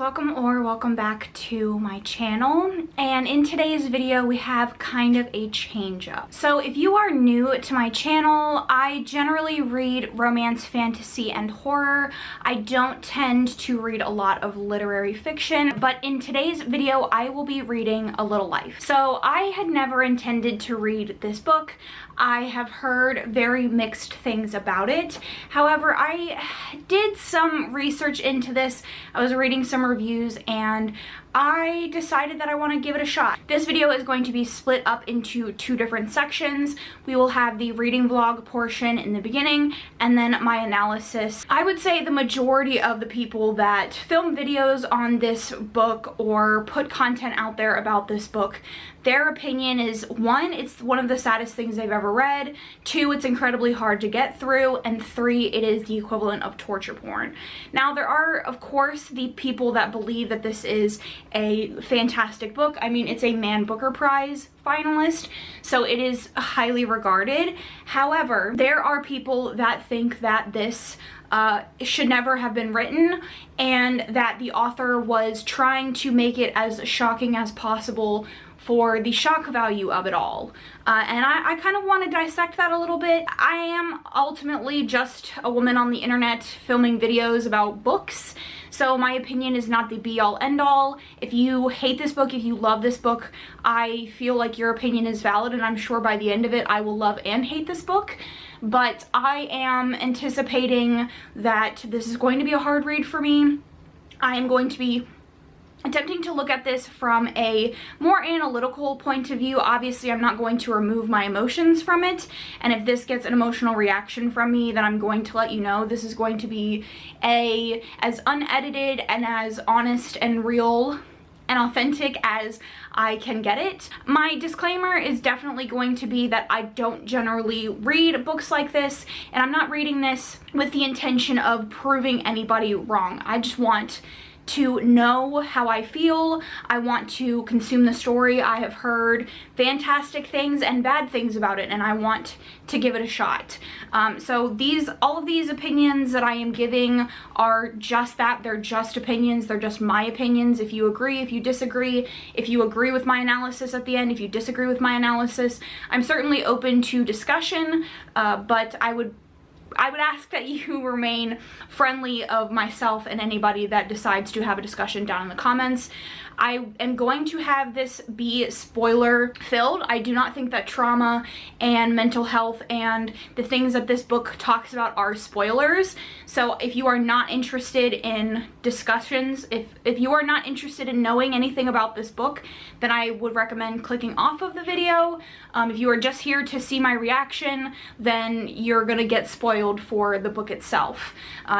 Welcome back to my channel, and in today's video we have kind of a change up. So if you are new to my channel, I generally read romance, fantasy, and horror. I don't tend to read a lot of literary fiction, but in today's video I will be reading A Little Life. So I had never intended to read this book. I have heard very mixed things about it. However, I did some research into this. I was reading some reviews and I decided that I want to give it a shot. This video is going to be split up into two different sections. We will have the reading vlog portion in the beginning and then my analysis. I would say the majority of the people that film videos on this book or put content out there about this book, their opinion is, one, it's one of the saddest things they've ever read, two, it's incredibly hard to get through, and three, it is the equivalent of torture porn. Now, there are, of course, the people that believe that this is a fantastic book. I mean, it's a Man Booker Prize finalist, so it is highly regarded. However, there are people that think that this should never have been written and that the author was trying to make it as shocking as possible for the shock value of it all. And I kind of want to dissect that a little bit. I am ultimately just a woman on the internet filming videos about books, so my opinion is not the be-all end-all. If you hate this book, if you love this book, I feel like your opinion is valid, and I'm sure by the end of it I will love and hate this book. But I am anticipating that this is going to be a hard read for me. I am going to be attempting to look at this from a more analytical point of view. Obviously, I'm not going to remove my emotions from it, and if this gets an emotional reaction from me, then I'm going to let you know. This is going to be as unedited and as honest and real and authentic as I can get it. My disclaimer is definitely going to be that I don't generally read books like this, and I'm not reading this with the intention of proving anybody wrong. I just want to know how I feel. I want to consume the story. I have heard fantastic things and bad things about it, and I want to give it a shot. So all of these opinions that I am giving are just that. They're just opinions. They're just my opinions. If you agree, if you disagree, if you agree with my analysis at the end, if you disagree with my analysis, I'm certainly open to discussion, but I would ask that you remain friendly of myself and anybody that decides to have a discussion down in the comments. I am going to have this be spoiler filled. I do not think that trauma and mental health and the things that this book talks about are spoilers. So if you are not interested in discussions, if you are not interested in knowing anything about this book, then I would recommend clicking off of the video. If you are just here to see my reaction, then you're gonna get spoiled for the book itself.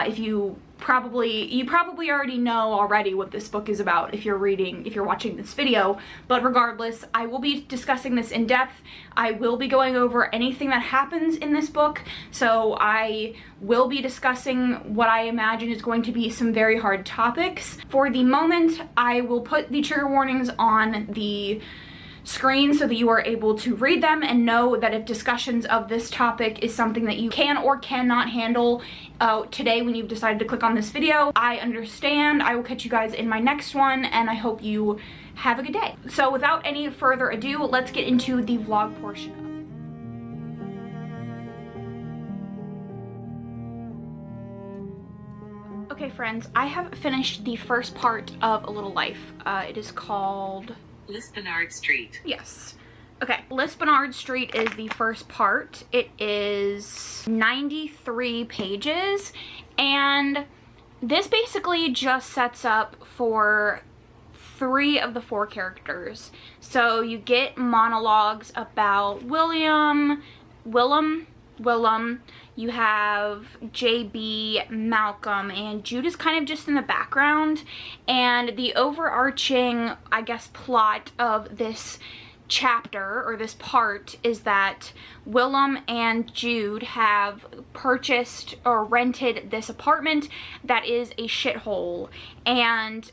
You probably already know already what this book is about if you're watching this video, but regardless, I will be discussing this in depth. I will be going over anything that happens in this book, so I will be discussing what I imagine is going to be some very hard topics. For the moment, I will put the trigger warnings on the screen so that you are able to read them and know that if discussions of this topic is something that you can or cannot handle today when you've decided to click on this video, I understand. I will catch you guys in my next one, and I hope you have a good day. So without any further ado, let's get into the vlog portion of it. Okay friends, I have finished the first part of A Little Life. It is called Lispenard Street. Yes. Okay, Lispenard Street is the first part. It is 93 pages, and this basically just sets up for 3 of the 4 characters. So you get monologues about Willem, you have JB, Malcolm, and Jude is kind of just in the background, and the overarching, I guess, plot of this chapter or this part is that Willem and Jude have purchased or rented this apartment that is a shithole, and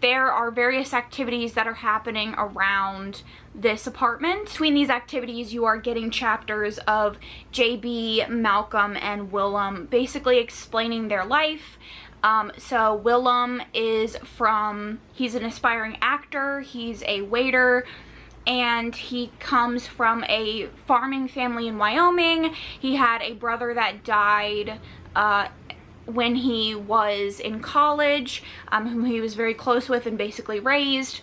there are various activities that are happening around this apartment. Between these activities, you are getting chapters of JB, Malcolm, and Willem basically explaining their life, So Willem is he's an aspiring actor, he's a waiter, and he comes from a farming family in Wyoming. He had a brother that died when he was in college, whom he was very close with and basically raised.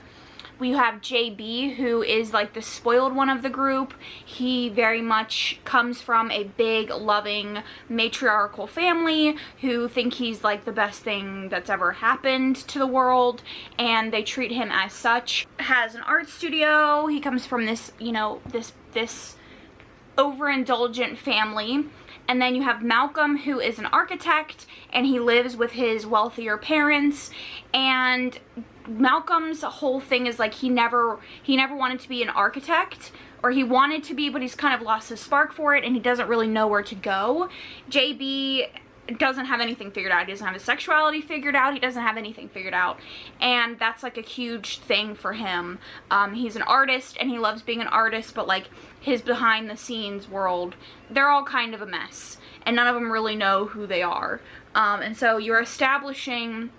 We have JB, who is like the spoiled one of the group. He very much comes from a big, loving, matriarchal family who think he's like the best thing that's ever happened to the world, and they treat him as such. Has an art studio. He comes from this, you know, this overindulgent family. And then you have Malcolm, who is an architect, and he lives with his wealthier parents. And Malcolm's whole thing is like he never wanted to be an architect, or he wanted to be, but he's kind of lost his spark for it, and he doesn't really know where to go. JB doesn't have anything figured out. He doesn't have his sexuality figured out. He doesn't have anything figured out, and that's like a huge thing for him. He's an artist, and he loves being an artist, but like his behind the scenes world, they're all kind of a mess, and none of them really know who they are. And so you're establishing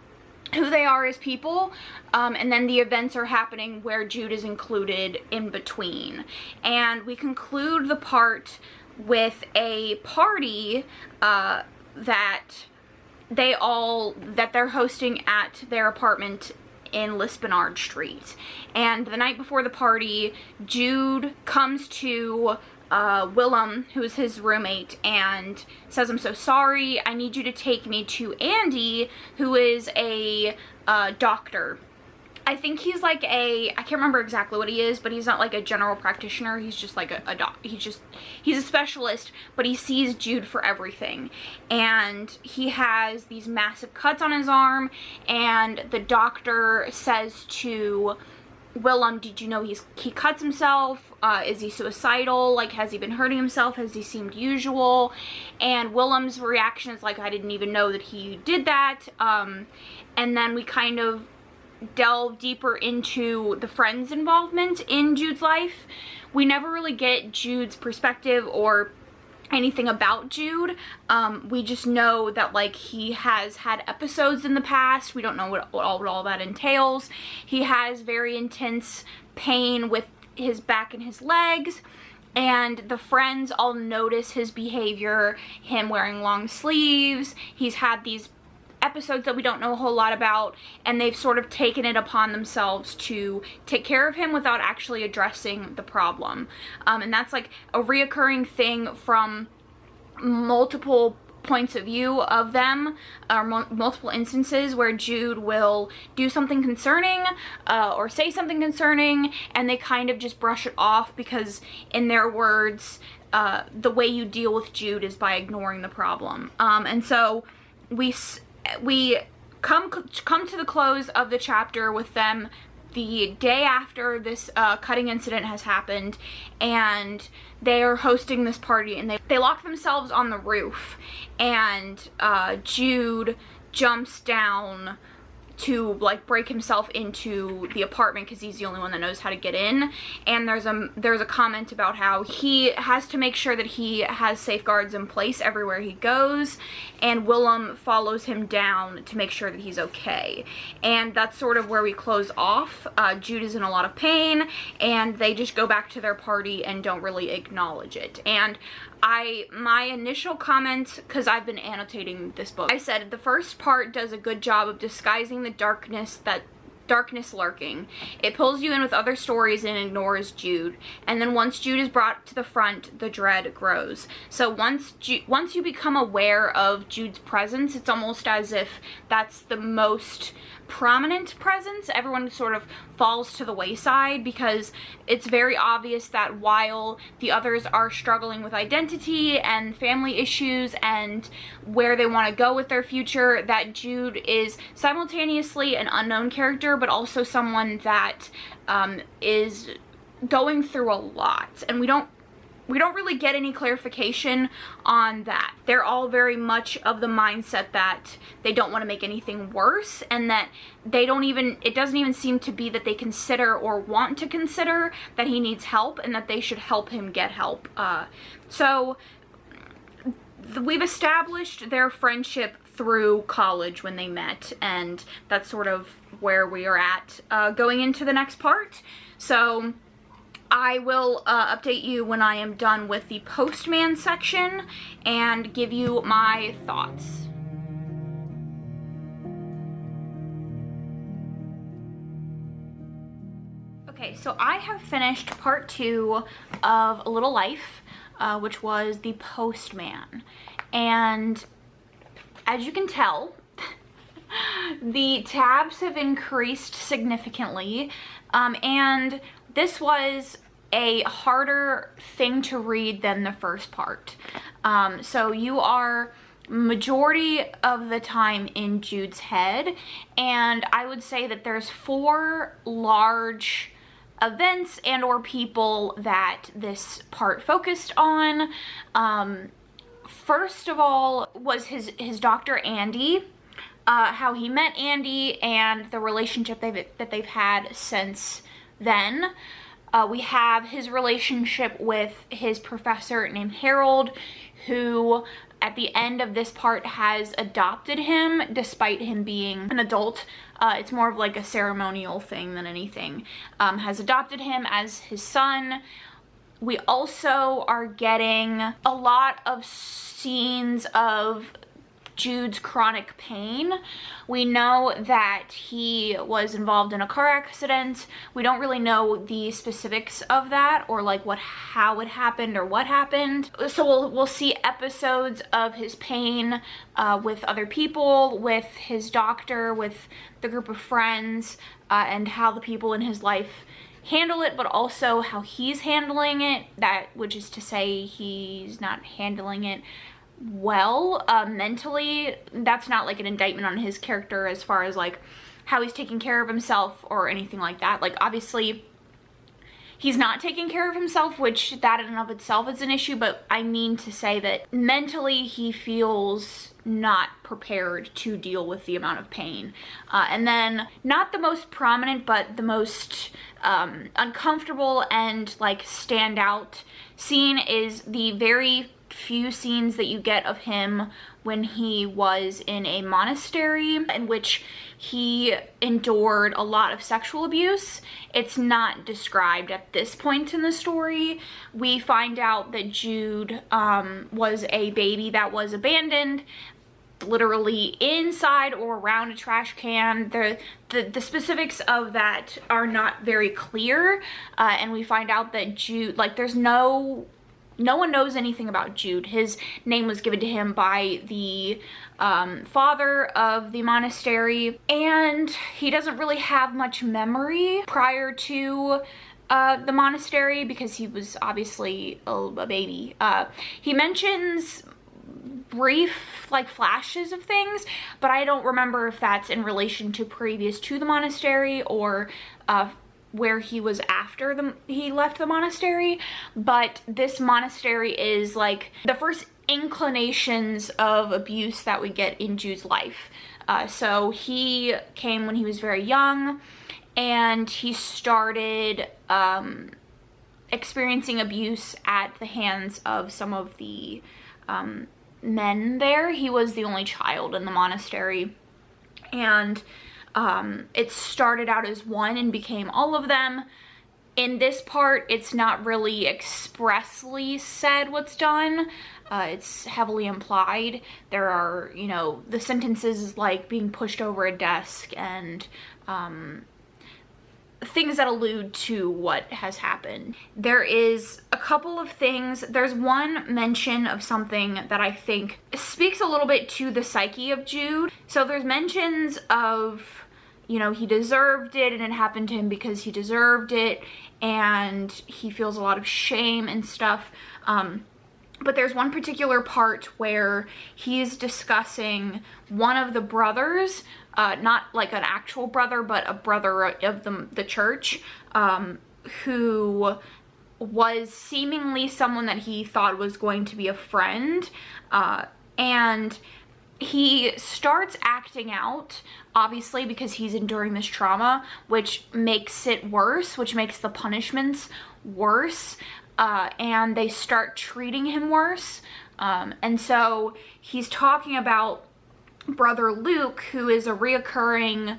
who they are as people, and then the events are happening where Jude is included in between. And we conclude the part with a party that they're hosting at their apartment in Lispenard Street. And the night before the party, Jude comes to Willem, who is his roommate, and says, "I'm so sorry, I need you to take me to Andy, who is a doctor." I think he's like I can't remember exactly what he is, but he's not like a general practitioner. He's just like he's a specialist, but he sees Jude for everything. And he has these massive cuts on his arm, and the doctor says to Willem, "Did you know he cuts himself? Is he suicidal? Like, has he been hurting himself? Has he seemed usual?" And Willem's reaction is like, "I didn't even know that he did that." And then we kind of delve deeper into the friends' involvement in Jude's life. We never really get Jude's perspective or anything about Jude. We just know that like he has had episodes in the past. We don't know what all that entails. He has very intense pain with his back and his legs, and the friends all notice his behavior, him wearing long sleeves. He's had these episodes that we don't know a whole lot about, and they've sort of taken it upon themselves to take care of him without actually addressing the problem. And that's like a reoccurring thing from multiple points of view of them, multiple instances where Jude will do something concerning or say something concerning, and they kind of just brush it off because, in their words, the way you deal with Jude is by ignoring the problem. And so we come to the close of the chapter with them the day after this cutting incident has happened, and they are hosting this party, and they lock themselves on the roof, and Jude jumps down to like break himself into the apartment because he's the only one that knows how to get in. And there's a comment about how he has to make sure that he has safeguards in place everywhere he goes, and Willem follows him down to make sure that he's okay. And that's sort of where we close off. Jude is in a lot of pain, and they just go back to their party and don't really acknowledge it. And my initial comment, because I've been annotating this book, I said the first part does a good job of disguising the darkness lurking. It pulls you in with other stories and ignores Jude. And then once Jude is brought to the front, the dread grows. So once you become aware of Jude's presence, it's almost as if that's the most prominent presence. Everyone sort of falls to the wayside because it's very obvious that while the others are struggling with identity and family issues and where they want to go with their future, that Jude is simultaneously an unknown character, but also someone that is going through a lot. And we don't really get any clarification on that. They're all very much of the mindset that they don't want to make anything worse, and that it doesn't even seem to be that they consider or want to consider that he needs help and that they should help him get help. So we've established their friendship through college when they met, and that's sort of where we are at going into the next part. So I will update you when I am done with the postman section and give you my thoughts. Okay, so I have finished part 2 of A Little Life, which was the postman. And as you can tell, the tabs have increased significantly, and this was a harder thing to read than the first part. So you are majority of the time in Jude's head, and I would say that there's 4 large events and or people that this part focused on. First of all was his doctor Andy, how he met Andy and the relationship that they've had since then. We have his relationship with his professor named Harold, who at the end of this part has adopted him despite him being an adult. It's more of like a ceremonial thing than anything. Has adopted him as his son. We also are getting a lot of scenes of Jude's chronic pain. We know that he was involved in a car accident. We don't really know the specifics of that, or like how it happened or what happened. So we'll see episodes of his pain with other people, with his doctor, with the group of friends, and how the people in his life handle it, but also how he's handling it, which is to say he's not handling it well mentally. That's not like an indictment on his character as far as like how he's taking care of himself or anything like that. Like obviously he's not taking care of himself, which that in and of itself is an issue, but I mean to say that mentally he feels not prepared to deal with the amount of pain. And then not the most prominent, but the most uncomfortable and like standout scene is the very few scenes that you get of him when he was in a monastery in which he endured a lot of sexual abuse. It's not described at this point in the story. We find out that Jude was a baby that was abandoned, literally inside or around a trash can. The specifics of that are not very clear, and we find out that Jude, like, there's no one knows anything about Jude. His name was given to him by the father of the monastery, and he doesn't really have much memory prior to the monastery because he was obviously a baby. He mentions brief like flashes of things, but I don't remember if that's in relation to previous to the monastery or where he was after he left the monastery. But this monastery is like the first inclinations of abuse that we get in Jude's life. So he came when he was very young, and he started experiencing abuse at the hands of some of the men there. He was the only child in the monastery, and it started out as one and became all of them. In this part, it's not really expressly said what's done. It's heavily implied. There are, you know, the sentences like being pushed over a desk and things that allude to what has happened. There is a couple of things. There's one mention of something that I think speaks a little bit to the psyche of Jude. So there's mentions of, you know, he deserved it and it happened to him because he deserved it, and he feels a lot of shame and stuff. But there's one particular part where he's discussing one of the brothers, not like an actual brother, but a brother of the church, who was seemingly someone that he thought was going to be a friend, and he starts acting out, obviously, because he's enduring this trauma, which makes it worse, which makes the punishments worse, and they start treating him worse. And so he's talking about brother Luke, who is a reoccurring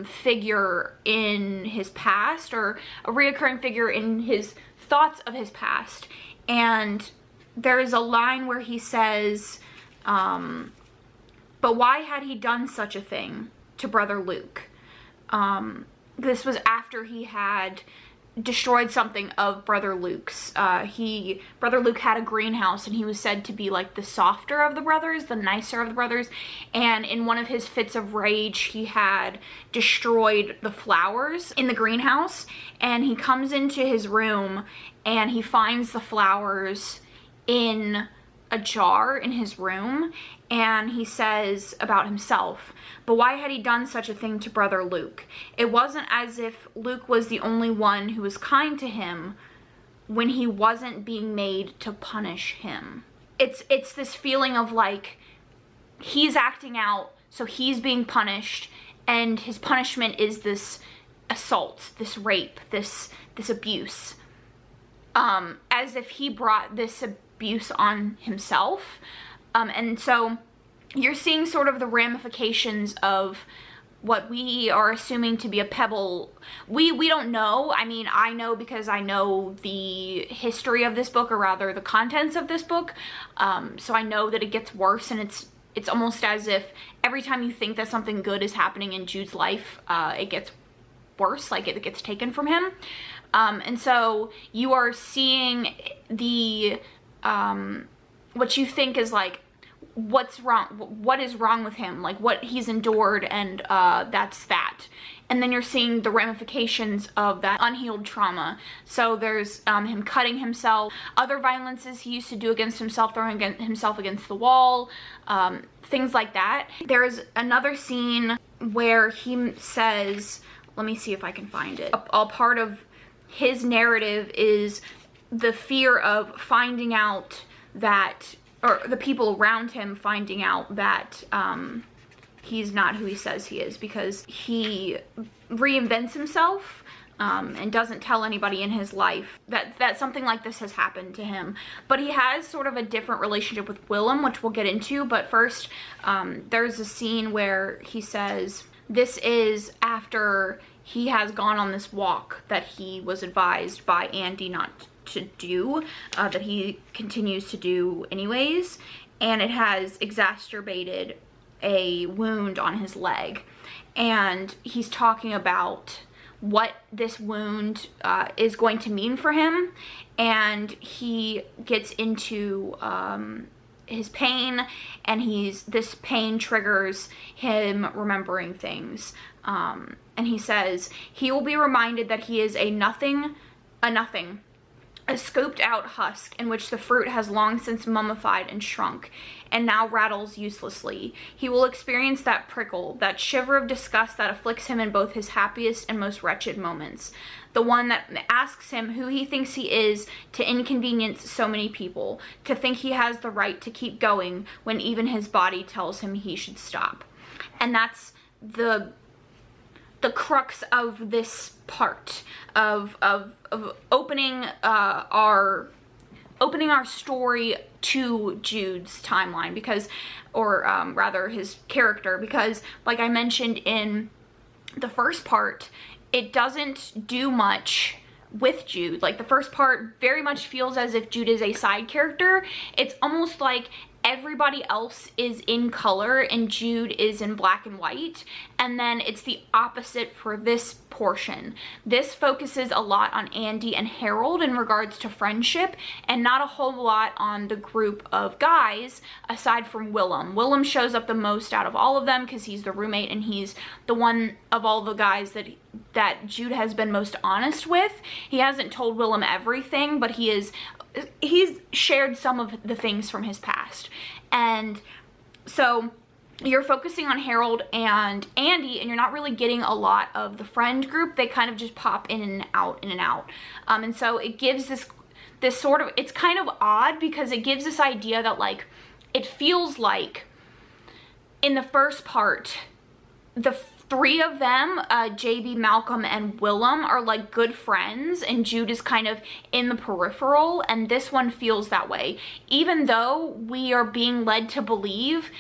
figure in his past, or a reoccurring figure in his thoughts of his past. And there is a line where he says, but why had he done such a thing to brother Luke? This was after he had destroyed something of brother Luke's. Brother Luke had a greenhouse, and he was said to be like the softer of the brothers, the nicer of the brothers, and in one of his fits of rage he had destroyed the flowers in the greenhouse, and he comes into his room and he finds the flowers in a jar in his room, and he says about himself, but why had he done such a thing to brother Luke? It wasn't as if Luke was the only one who was kind to him when he wasn't being made to punish him. It's this feeling of like, he's acting out, so he's being punished, and his punishment is this assault, this rape, this abuse. As if he brought this abuse on himself. And so you're seeing sort of the ramifications of what we are assuming to be a pebble. We don't know. I mean, I know because I know the history of this book, or rather the contents of this book. So I know that it gets worse, and it's almost as if every time you think that something good is happening in Jude's life, it gets worse, like it gets taken from him. And so you are seeing the, what you think is like, what's wrong, what is wrong with him, like what he's endured, and that's that. And then you're seeing the ramifications of that unhealed trauma. So there's him cutting himself, other violences he used to do against himself, throwing himself against the wall, things like that. There's another scene where he says, let me see if I can find it. A part of his narrative is the fear of finding out that, or the people around him finding out that he's not who he says he is, because he reinvents himself and doesn't tell anybody in his life that something like this has happened to him. But he has sort of a different relationship with Willem, which we'll get into. But first, there's a scene where he says, this is after he has gone on this walk that he was advised by Andy not to do, that he continues to do anyways, and it has exacerbated a wound on his leg. And he's talking about what this wound is going to mean for him, and he gets into his pain, and this pain triggers him remembering things. And he says, he will be reminded that he is a nothing, a scooped out husk in which the fruit has long since mummified and shrunk, and now rattles uselessly. He will experience that prickle, that shiver of disgust that afflicts him in both his happiest and most wretched moments. The one that asks him who he thinks he is to inconvenience so many people, to think he has the right to keep going when even his body tells him he should stop. And that's the crux of this part of opening our story to Jude's timeline, because, or rather his character, because like I mentioned in the first part, it doesn't do much with Jude. Like the first part very much feels as if Jude is a side character. It's almost like everybody else is in color and Jude is in black and white, and then it's the opposite for this portion. This focuses a lot on Andy and Harold in regards to friendship, and not a whole lot on the group of guys aside from Willem. Willem shows up the most out of all of them because he's the roommate, and he's the one of all the guys that Jude has been most honest with. He hasn't told Willem everything, but he's shared some of the things from his past. And so you're focusing on Harold and Andy, and you're not really getting a lot of the friend group. They kind of just pop in and out, and so it gives this sort of, it's kind of odd because it gives this idea that, like, it feels like in the first part, three of them, JB, Malcolm, and Willem, are like good friends, and Jude is kind of in the peripheral, and this one feels that way. Even though we are being led to believe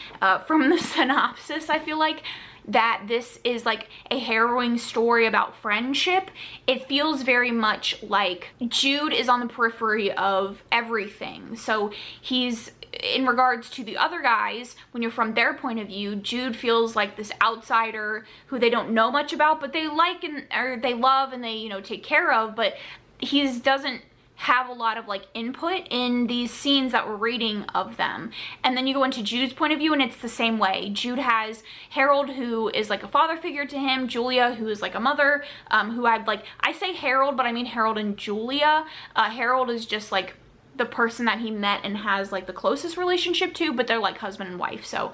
from the synopsis, I feel like, that this is like a harrowing story about friendship, it feels very much like Jude is on the periphery of everything. So he's, in regards to the other guys, when you're from their point of view, Jude feels like this outsider who they don't know much about, but they like and or they love and they, you know, take care of, but he doesn't have a lot of like input in these scenes that we're reading of them. And then you go into Jude's point of view and it's the same way. Jude has Harold, who is like a father figure to him, Julia, who is like a mother, who I'd like, I say Harold, but I mean Harold and Julia. Harold is just like the person that he met and has like the closest relationship to, but they're like husband and wife. So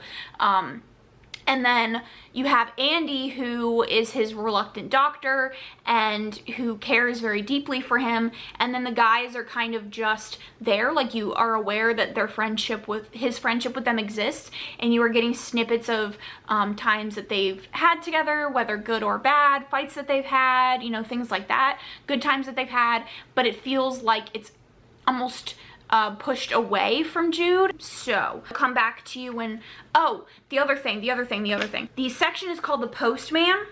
and then you have Andy, who is his reluctant doctor and who cares very deeply for him. And then the guys are kind of just there, like you are aware that his friendship with them exists, and you are getting snippets of times that they've had together, whether good or bad, fights that they've had, you know, things like that, good times that they've had, but it feels like it's almost pushed away from Jude. So I'll come back to you when, oh, the other thing. The section is called The Postman,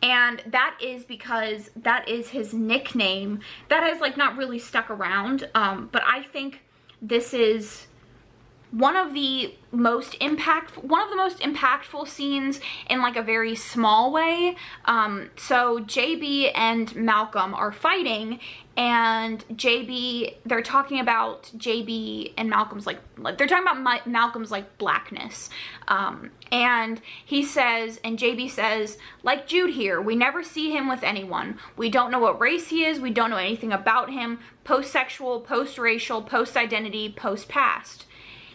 and that is because that is his nickname. That has like not really stuck around, but I think this is one of the most impactful scenes in like a very small way. So JB and Malcolm are fighting, and they're talking about JB and Malcolm's like they're talking about Malcolm's like blackness, and he says, and JB says, like Jude here, we never see him with anyone. We don't know what race he is. We don't know anything about him. Post-sexual, post-racial, post-identity, post-past.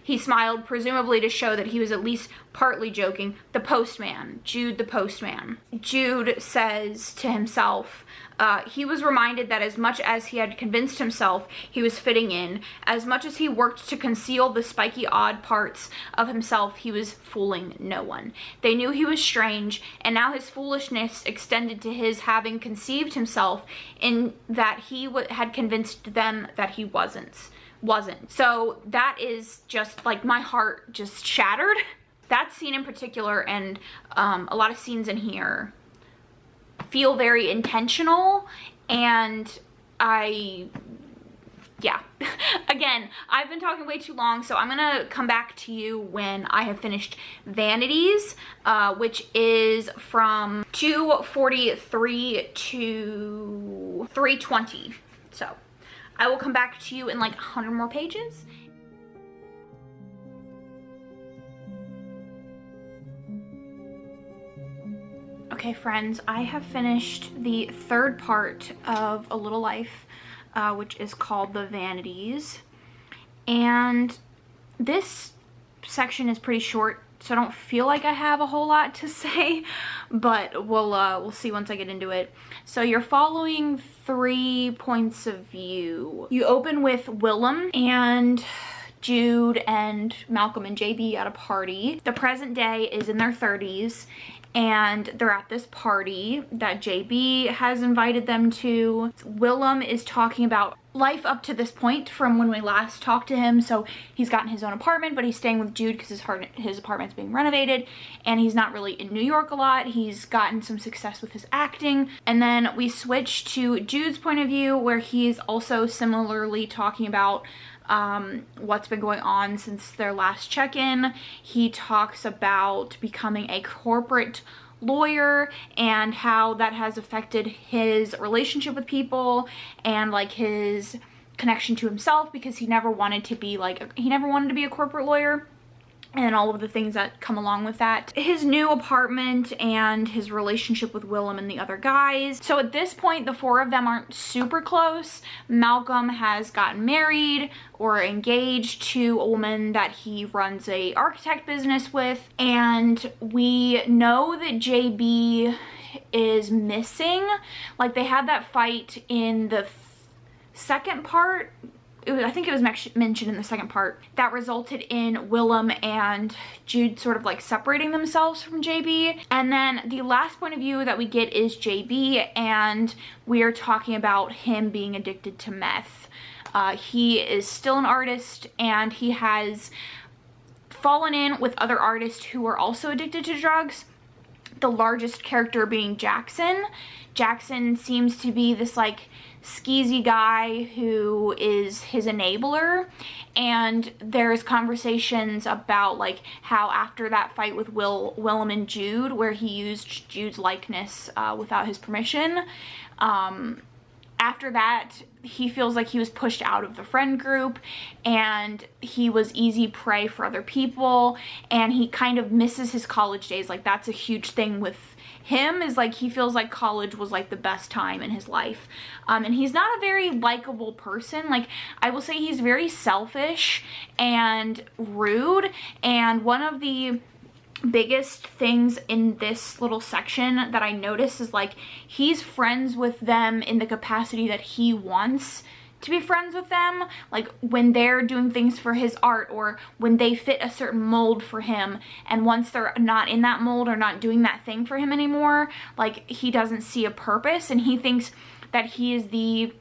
He smiled, presumably to show that he was at least partly joking. The postman, Jude the postman. Jude says to himself, he was reminded that as much as he had convinced himself he was fitting in, as much as he worked to conceal the spiky odd parts of himself, he was fooling no one. They knew he was strange, and now his foolishness extended to his having conceived himself in that he had convinced them that he wasn't. So that is just like, my heart just shattered. That scene in particular, and a lot of scenes in here, feel very intentional, and yeah. Again, I've been talking way too long, so I'm gonna come back to you when I have finished Vanities, which is from 243 to 320. So I will come back to you in like 100 more pages. Okay, friends, I have finished the third part of A Little Life, which is called The Vanities. And this section is pretty short, so I don't feel like I have a whole lot to say, but we'll see once I get into it. So you're following 3 points of view. You open with Willem and Jude and Malcolm and JB at a party. The present day is in their 30s, and they're at this party that JB has invited them to. Willem is talking about life up to this point from when we last talked to him. So he's gotten his own apartment, but he's staying with Jude because his apartment's being renovated, and he's not really in New York a lot. He's gotten some success with his acting. And then we switch to Jude's point of view, where he's also similarly talking about what's been going on since their last check-in. He talks about becoming a corporate lawyer and how that has affected his relationship with people and like his connection to himself, because he never wanted to be a corporate lawyer, and all of the things that come along with that. His new apartment and his relationship with Willem and the other guys. So at this point, the 4 of them aren't super close. Malcolm has gotten married or engaged to a woman that he runs a architect business with, and we know that JB is missing. Like, they had that fight in the second part I think it was mentioned in the second part, that resulted in Willem and Jude sort of like separating themselves from JB. And then the last point of view that we get is JB, and we are talking about him being addicted to meth. He is still an artist, and he has fallen in with other artists who are also addicted to drugs. The largest character being Jackson. Jackson seems to be this like skeezy guy who is his enabler, and there's conversations about like how after that fight with Willem and Jude, where he used Jude's likeness without his permission, after that he feels like he was pushed out of the friend group and he was easy prey for other people, and he kind of misses his college days. Like that's a huge thing with him, is like he feels like college was like the best time in his life. And he's not a very likable person. Like I will say he's very selfish and rude, and one of the biggest things in this little section that I noticed is like he's friends with them in the capacity that he wants to be friends with them, like when they're doing things for his art or when they fit a certain mold for him, and once they're not in that mold or not doing that thing for him anymore, like he doesn't see a purpose, and he thinks that he is the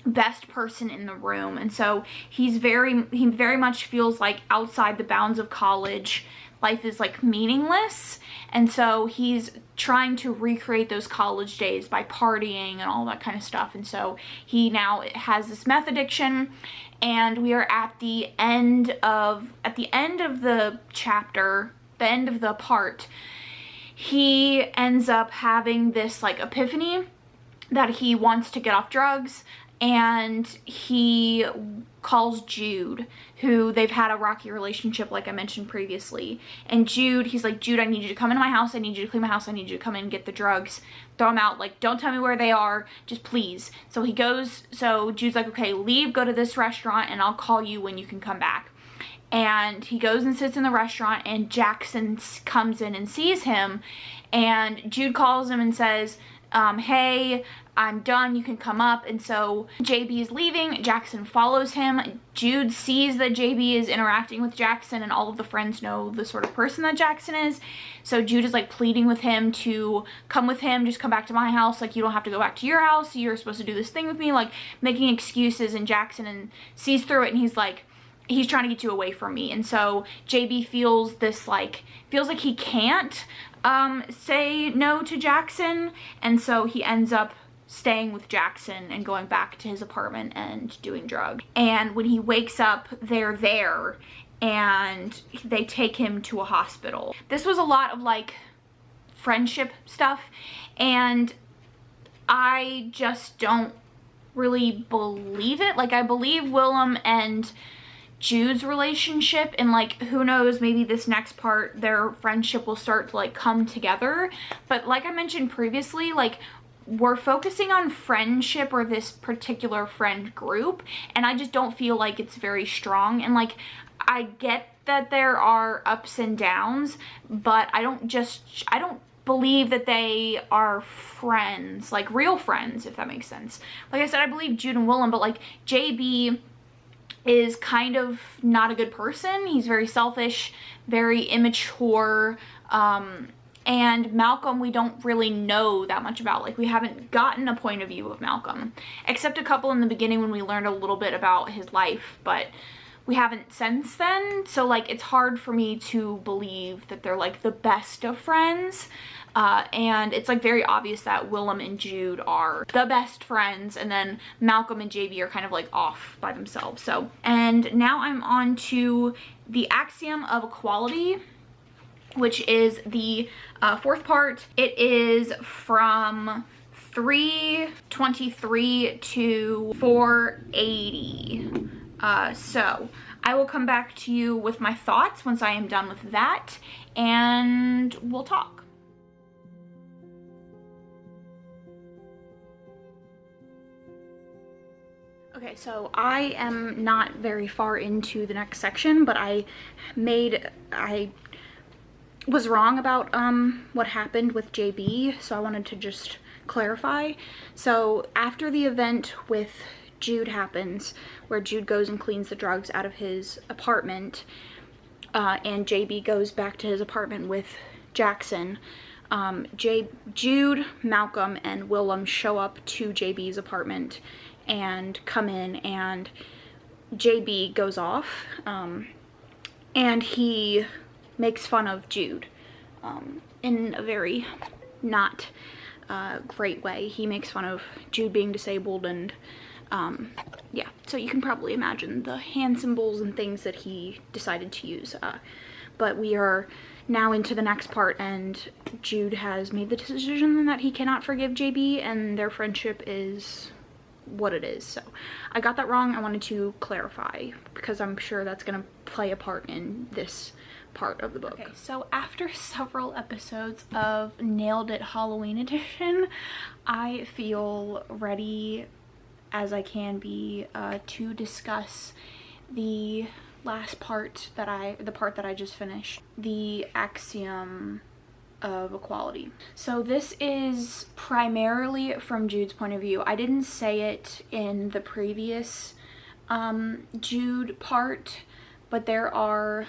best person in the room. And so he very much feels like outside the bounds of college life is like meaningless, and so he's trying to recreate those college days by partying and all that kind of stuff. And so he now has this meth addiction, and we are at the end of the chapter, the end of the part. He ends up having this like epiphany that he wants to get off drugs, and he calls Jude, who they've had a rocky relationship like I mentioned previously. And Jude, he's like, Jude, I need you to come into my house, I need you to clean my house, I need you to come in and get the drugs, throw them out, like don't tell me where they are, just please. So he goes, so Jude's like, okay, leave, go to this restaurant, and I'll call you when you can come back. And he goes and sits in the restaurant, and Jackson comes in and sees him, and Jude calls him and says, hey, I'm done, you can come up. And so JB is leaving, Jackson follows him. Jude sees that JB is interacting with Jackson, and all of the friends know the sort of person that Jackson is. So Jude is like pleading with him to come with him, just come back to my house, like you don't have to go back to your house, you're supposed to do this thing with me, like making excuses. And Jackson sees through it, and he's like, he's trying to get you away from me. And so JB feels like he can't say no to Jackson, and so he ends up staying with Jackson and going back to his apartment and doing drugs. And when he wakes up, they're there, and they take him to a hospital. This was a lot of like friendship stuff, and I just don't really believe it. Like I believe Willem and Jude's relationship, and like who knows, maybe this next part their friendship will start to like come together. But like I mentioned previously, like we're focusing on friendship or this particular friend group, and I just don't feel like it's very strong. And like I get that there are ups and downs, but I don't believe that they are friends, like real friends, if that makes sense. Like I said, I believe Jude and Willem, but like JB is kind of not a good person. He's very selfish, very immature, and Malcolm we don't really know that much about. Like we haven't gotten a point of view of Malcolm, except a couple in the beginning when we learned a little bit about his life, but we haven't since then. So like it's hard for me to believe that they're like the best of friends. And it's like very obvious that Willem and Jude are the best friends, and then Malcolm and JB are kind of like off by themselves. So, and now I'm on to the axiom of equality, which is the fourth part. It is from 323 to 480. So I will come back to you with my thoughts once I am done with that, and we'll talk. Okay, so I am not very far into the next section, but I was wrong about what happened with JB, so I wanted to just clarify. So after the event with Jude happens, where Jude goes and cleans the drugs out of his apartment, and JB goes back to his apartment with Jackson. Jude, Malcolm, and Willem show up to JB's apartment and come in, and JB goes off, and he makes fun of Jude in a very not great way. He makes fun of Jude being disabled, and yeah, so you can probably imagine the hand symbols and things that he decided to use. But we are now into the next part, and Jude has made the decision that he cannot forgive JB, and their friendship is what it is. So I got that wrong. I wanted to clarify because I'm sure that's gonna play a part in this part of the book. Okay, so after several episodes of Nailed It Halloween Edition, I feel ready as I can be to discuss the last part that I just finished, the axiom of equality. So this is primarily from Jude's point of view. I didn't say it in the previous Jude part, but there are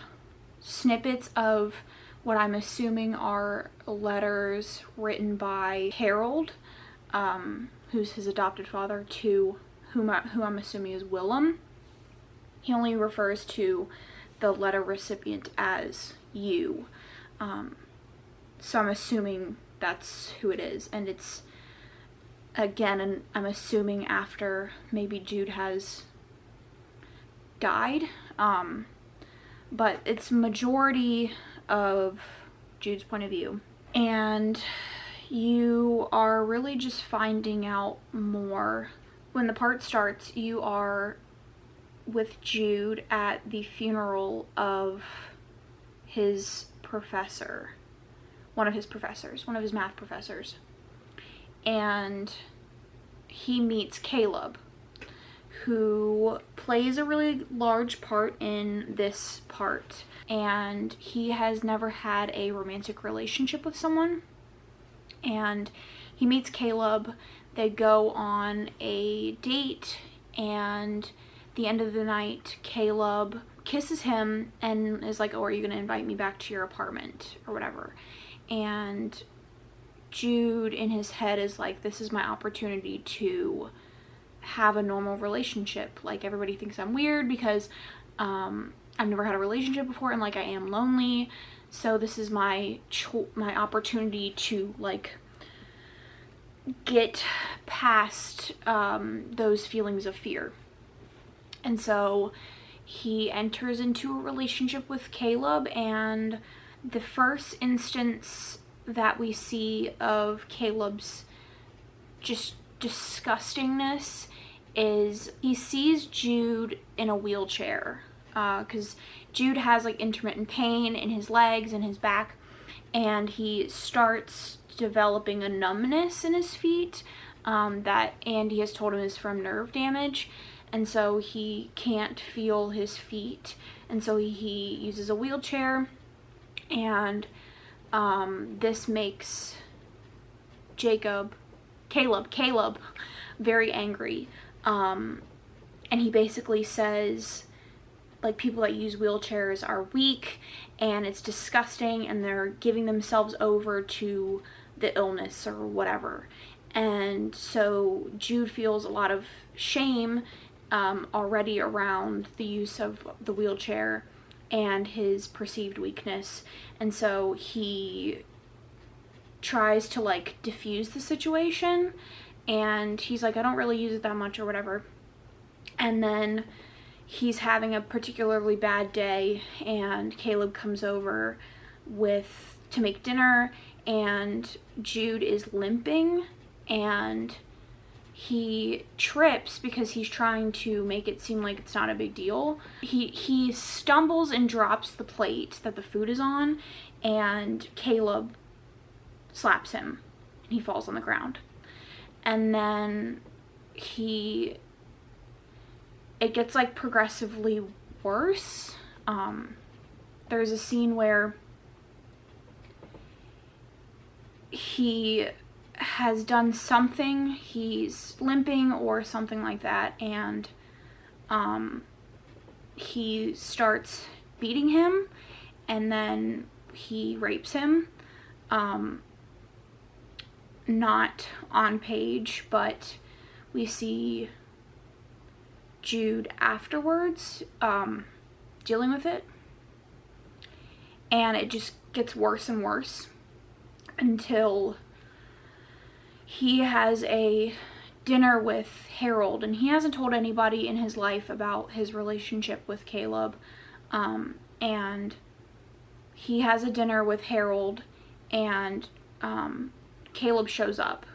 snippets of what I'm assuming are letters written by Harold, who's his adopted father, to who I'm assuming is Willem. He only refers to the letter recipient as you. So I'm assuming that's who it is. And it's, again, and I'm assuming after maybe Jude has died. But it's majority of Jude's point of view. And you are really just finding out more. When the part starts, you are with Jude at the funeral of his professor, one of his math professors, and he meets Caleb, who plays a really large part in this part, and he has never had a romantic relationship with someone. And he meets Caleb, they go on a date, and at the end of the night, Caleb kisses him and is like, oh, are you gonna invite me back to your apartment or whatever? And Jude in his head is like, this is my opportunity to have a normal relationship. Like, everybody thinks I'm weird because I've never had a relationship before, and like I am lonely, so this is my opportunity to like get past those feelings of fear. And so he enters into a relationship with Caleb, and the first instance that we see of Caleb's just disgustingness is he sees Jude in a wheelchair, because Jude has like intermittent pain in his legs and his back, and he starts developing a numbness in his feet that Andy has told him is from nerve damage, and so he can't feel his feet, and so he uses a wheelchair, and this makes Caleb very angry, and he basically says, like, people that use wheelchairs are weak and it's disgusting and they're giving themselves over to the illness or whatever. And so Jude feels a lot of shame already around the use of the wheelchair and his perceived weakness, and so he tries to like diffuse the situation, and he's like, I don't really use it that much or whatever. And then he's having a particularly bad day, and Caleb comes over to make dinner, and Jude is limping, and he trips because he's trying to make it seem like it's not a big deal. He stumbles and drops the plate that the food is on, and Caleb slaps him and he falls on the ground. And then it gets like progressively worse. There's a scene where he has done something. He's limping or something like that, and he starts beating him, and then he rapes him. Not on page, but we see Jude afterwards dealing with it, and it just gets worse and worse until he has a dinner with Harold, and he hasn't told anybody in his life about his relationship with Caleb, and he has a dinner with Harold, and Caleb shows up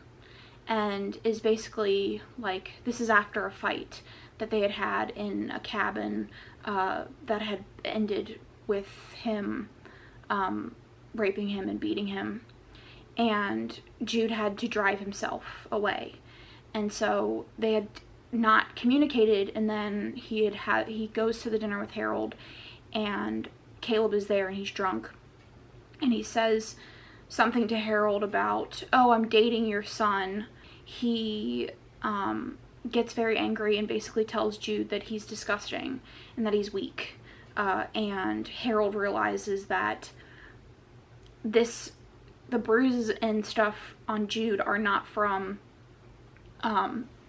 and is basically like, this is after a fight that they had in a cabin that had ended with him raping him and beating him, and Jude had to drive himself away, and so they had not communicated, and then he goes to the dinner with Harold, and Caleb is there, and he's drunk, and he says something to Harold about, oh, I'm dating your son. He gets very angry and basically tells Jude that he's disgusting and that he's weak, and Harold realizes that the bruises and stuff on Jude are not from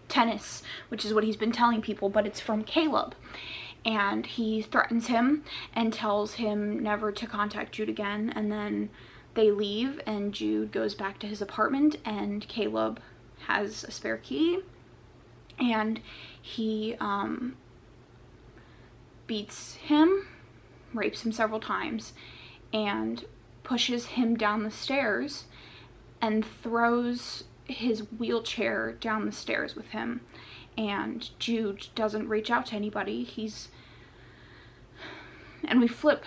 tennis, which is what he's been telling people, but it's from Caleb. And he threatens him and tells him never to contact Jude again, and then they leave, and Jude goes back to his apartment, and Caleb has a spare key, and he beats him, rapes him several times, and pushes him down the stairs and throws his wheelchair down the stairs with him. And Jude doesn't reach out to anybody. And we flip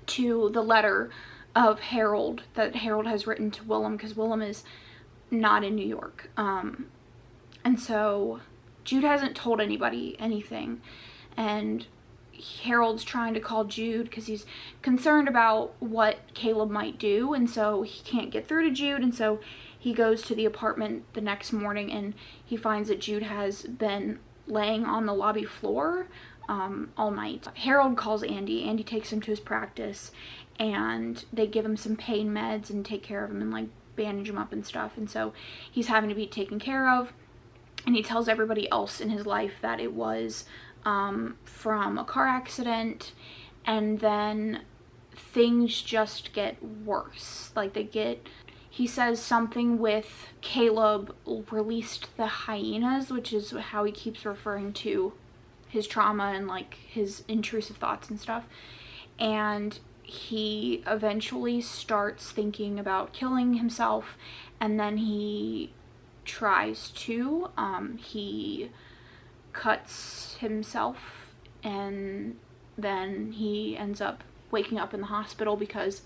to the letter of Harold that Harold has written to Willem, because Willem is not in New York. And so Jude hasn't told anybody anything, and Harold's trying to call Jude because he's concerned about what Caleb might do, and so he can't get through to Jude, and so he goes to the apartment the next morning, and he finds that Jude has been laying on the lobby floor all night. Harold calls Andy. Andy takes him to his practice, and they give him some pain meds and take care of him and like bandage him up and stuff, and so he's having to be taken care of, and he tells everybody else in his life that it was from a car accident, and then things just get worse. Like he says something with Caleb released the hyenas, which is how he keeps referring to his trauma and like his intrusive thoughts and stuff, and he eventually starts thinking about killing himself, and then he tries to. He cuts himself, and then he ends up waking up in the hospital because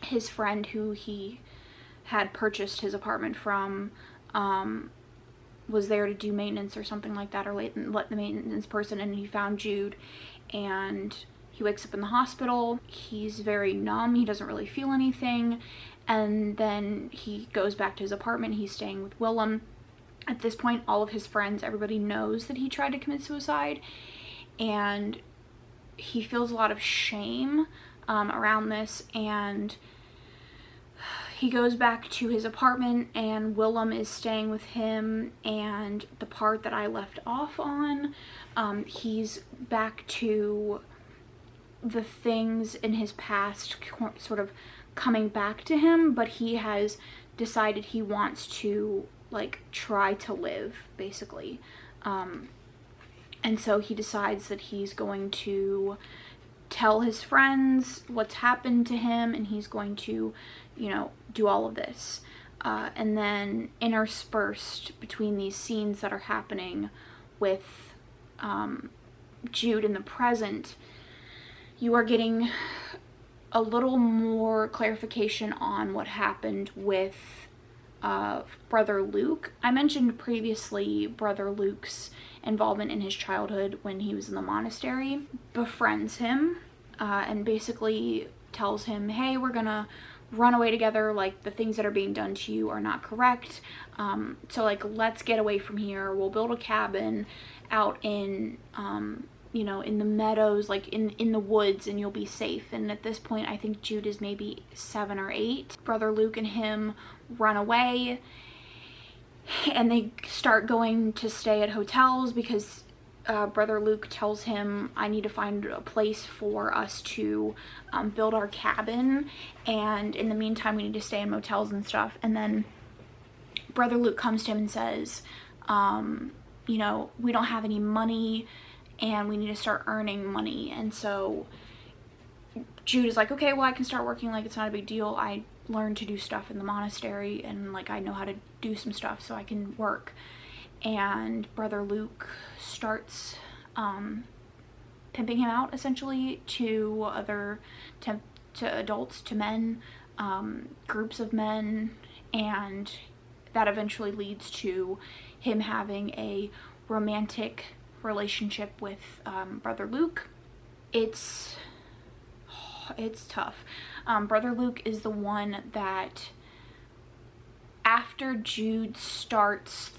his friend who he had purchased his apartment from was there to do maintenance or something like that, or let the maintenance person, and he found Jude, and he wakes up in the hospital. He's very numb, he doesn't really feel anything, and then he goes back to his apartment. He's staying with Willem. At this point, all of his friends, everybody knows that he tried to commit suicide, and he feels a lot of shame around this, and he goes back to his apartment, and Willem is staying with him. And the part that I left off on, he's back to the things in his past sort of coming back to him, but he has decided he wants to like try to live, basically, and so he decides that he's going to tell his friends what's happened to him, and he's going to, you know, do all of this, and then interspersed between these scenes that are happening with Jude in the present, you are getting a little more clarification on what happened with Brother Luke. I mentioned previously Brother Luke's involvement in his childhood when he was in the monastery. Befriends him and basically tells him, hey, we're gonna run away together, like the things that are being done to you are not correct. So like, let's get away from here. We'll build a cabin out in, you know, in the meadows, like in the woods, and you'll be safe. And at this point, I think Jude is maybe 7 or 8. Brother Luke and him run away, and they start going to stay at hotels because Brother Luke tells him, I need to find a place for us to build our cabin, and in the meantime we need to stay in motels and stuff. And then Brother Luke comes to him and says, you know, we don't have any money and we need to start earning money. And so Jude is like, okay, well, I can start working, like it's not a big deal. I learned to do stuff in the monastery, and like I know how to do some stuff, so I can work. And Brother Luke starts pimping him out essentially to adults, to men, groups of men, and that eventually leads to him having a romantic relationship with Brother Luke. It's tough. Brother Luke is the one that, after Jude starts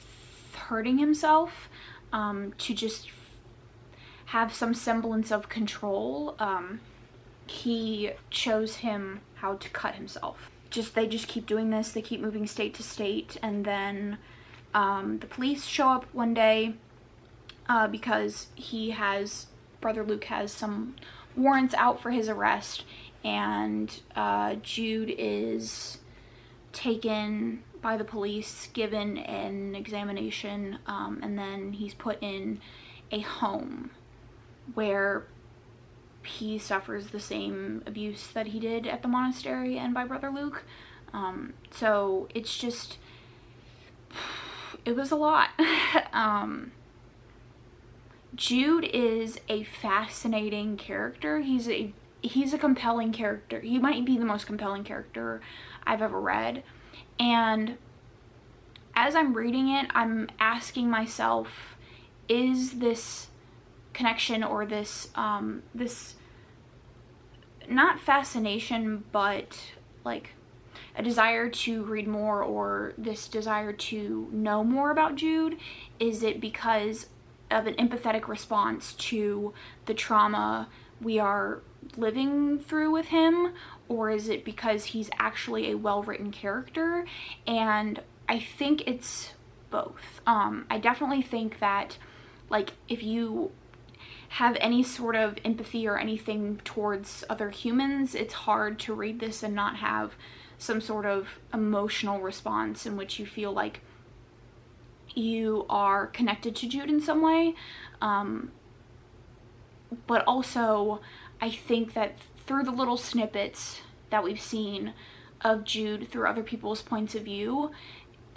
hurting himself to just have some semblance of control, he shows him how to cut himself. They just keep doing this. They keep moving state to state, and then the police show up one day because Brother Luke has some warrants out for his arrest, and Jude is taken by the police, given an examination, and then he's put in a home where he suffers the same abuse that he did at the monastery and by Brother Luke. So it's just, it was a lot. Jude is a fascinating character. He's a compelling character. He might be the most compelling character I've ever read. And as I'm reading it, I'm asking myself, is this connection, or this not fascination, but like a desire to read more, or this desire to know more about Jude, is it because of an empathetic response to the trauma we are living through with him, or is it because he's actually a well-written character? And I think it's both. I definitely think that, like, if you have any sort of empathy or anything towards other humans, it's hard to read this and not have some sort of emotional response in which you feel like you are connected to Jude in some way. But also, I think that through the little snippets that we've seen of Jude through other people's points of view,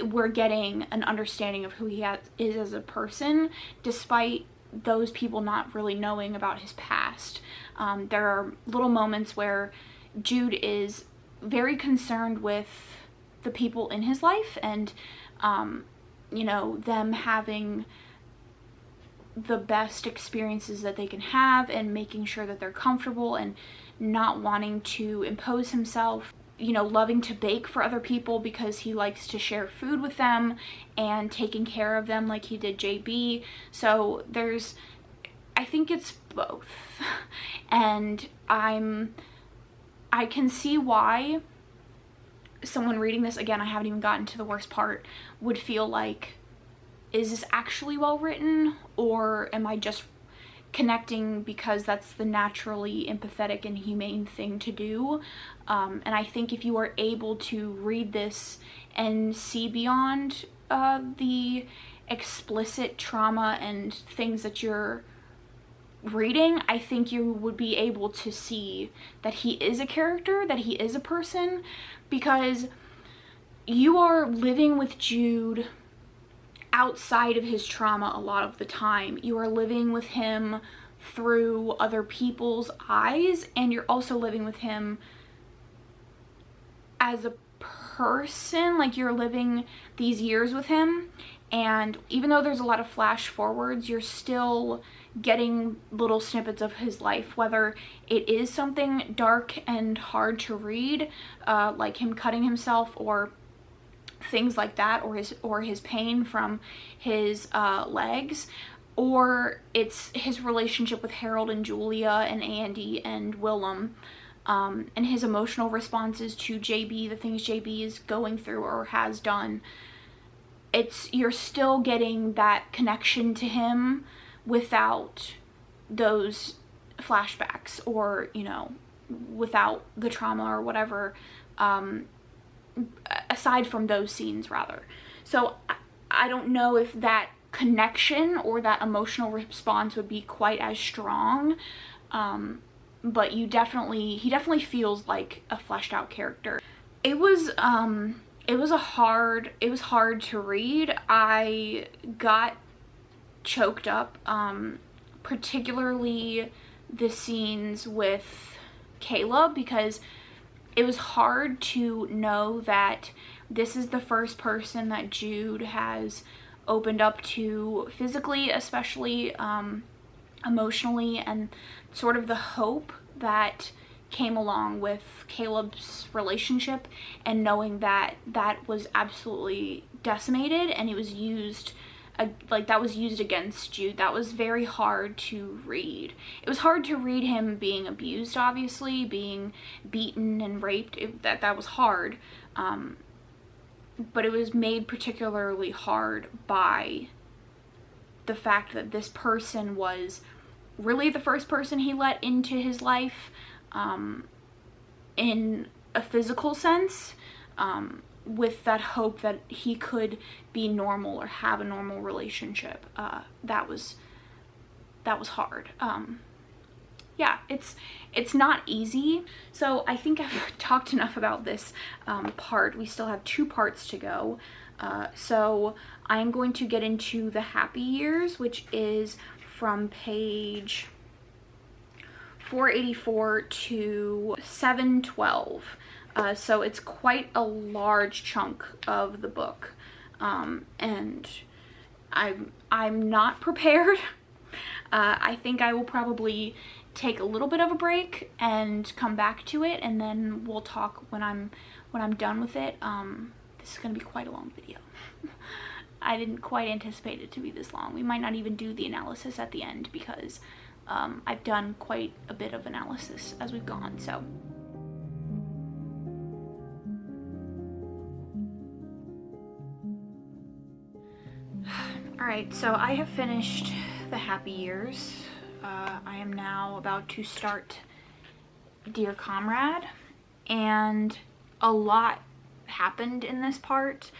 we're getting an understanding of who he is as a person, despite those people not really knowing about his past. There are little moments where Jude is very concerned with the people in his life, and you know, them having the best experiences that they can have, and making sure that they're comfortable, and not wanting to impose himself, you know, loving to bake for other people because he likes to share food with them, and taking care of them like he did JB. So I think it's both. And I can see why someone reading this, again, I haven't even gotten to the worst part, would feel like, is this actually well written, or am I just connecting because that's the naturally empathetic and humane thing to do? And I think if you are able to read this and see beyond the explicit trauma and things that you're reading, I think you would be able to see that he is a character, that he is a person, because you are living with Jude outside of his trauma a lot of the time. You are living with him through other people's eyes, and you're also living with him as a person. Like, you're living these years with him, And even though there's a lot of flash forwards, you're still getting little snippets of his life, whether it is something dark and hard to read, like him cutting himself or things like that, or his pain from his legs, or it's his relationship with Harold and Julia and Andy and Willem, and his emotional responses to JB, the things JB is going through or has done. You're still getting that connection to him without those flashbacks, or, you know, without the trauma or whatever, aside from those scenes rather. So I don't know if that connection or that emotional response would be quite as strong, but he definitely feels like a fleshed out character. It was hard to read. I got choked up, particularly the scenes with Caleb, because it was hard to know that this is the first person that Jude has opened up to physically, especially emotionally, and sort of the hope that came along with Caleb's relationship, and knowing that that was absolutely decimated and it was used, that was used against Jude. That was very hard to read. It was hard to read him being abused, obviously, being beaten and raped. That was hard, but it was made particularly hard by the fact that this person was really the first person he let into his life, in a physical sense, with that hope that he could be normal or have a normal relationship. That was hard. Yeah, it's not easy. So I think I've talked enough about this part. We still have 2 parts to go. So I'm going to get into the happy years, which is from page 484 to 712. So it's quite a large chunk of the book, and I'm not prepared. I think I will probably take a little bit of a break and come back to it, and then we'll talk when I'm done with it. This is gonna be quite a long video. I didn't quite anticipate it to be this long. We might not even do the analysis at the end, because I've done quite a bit of analysis as we've gone. So alright, so I have finished the happy years. I am now about to start Dear Comrade, and a lot happened in this part.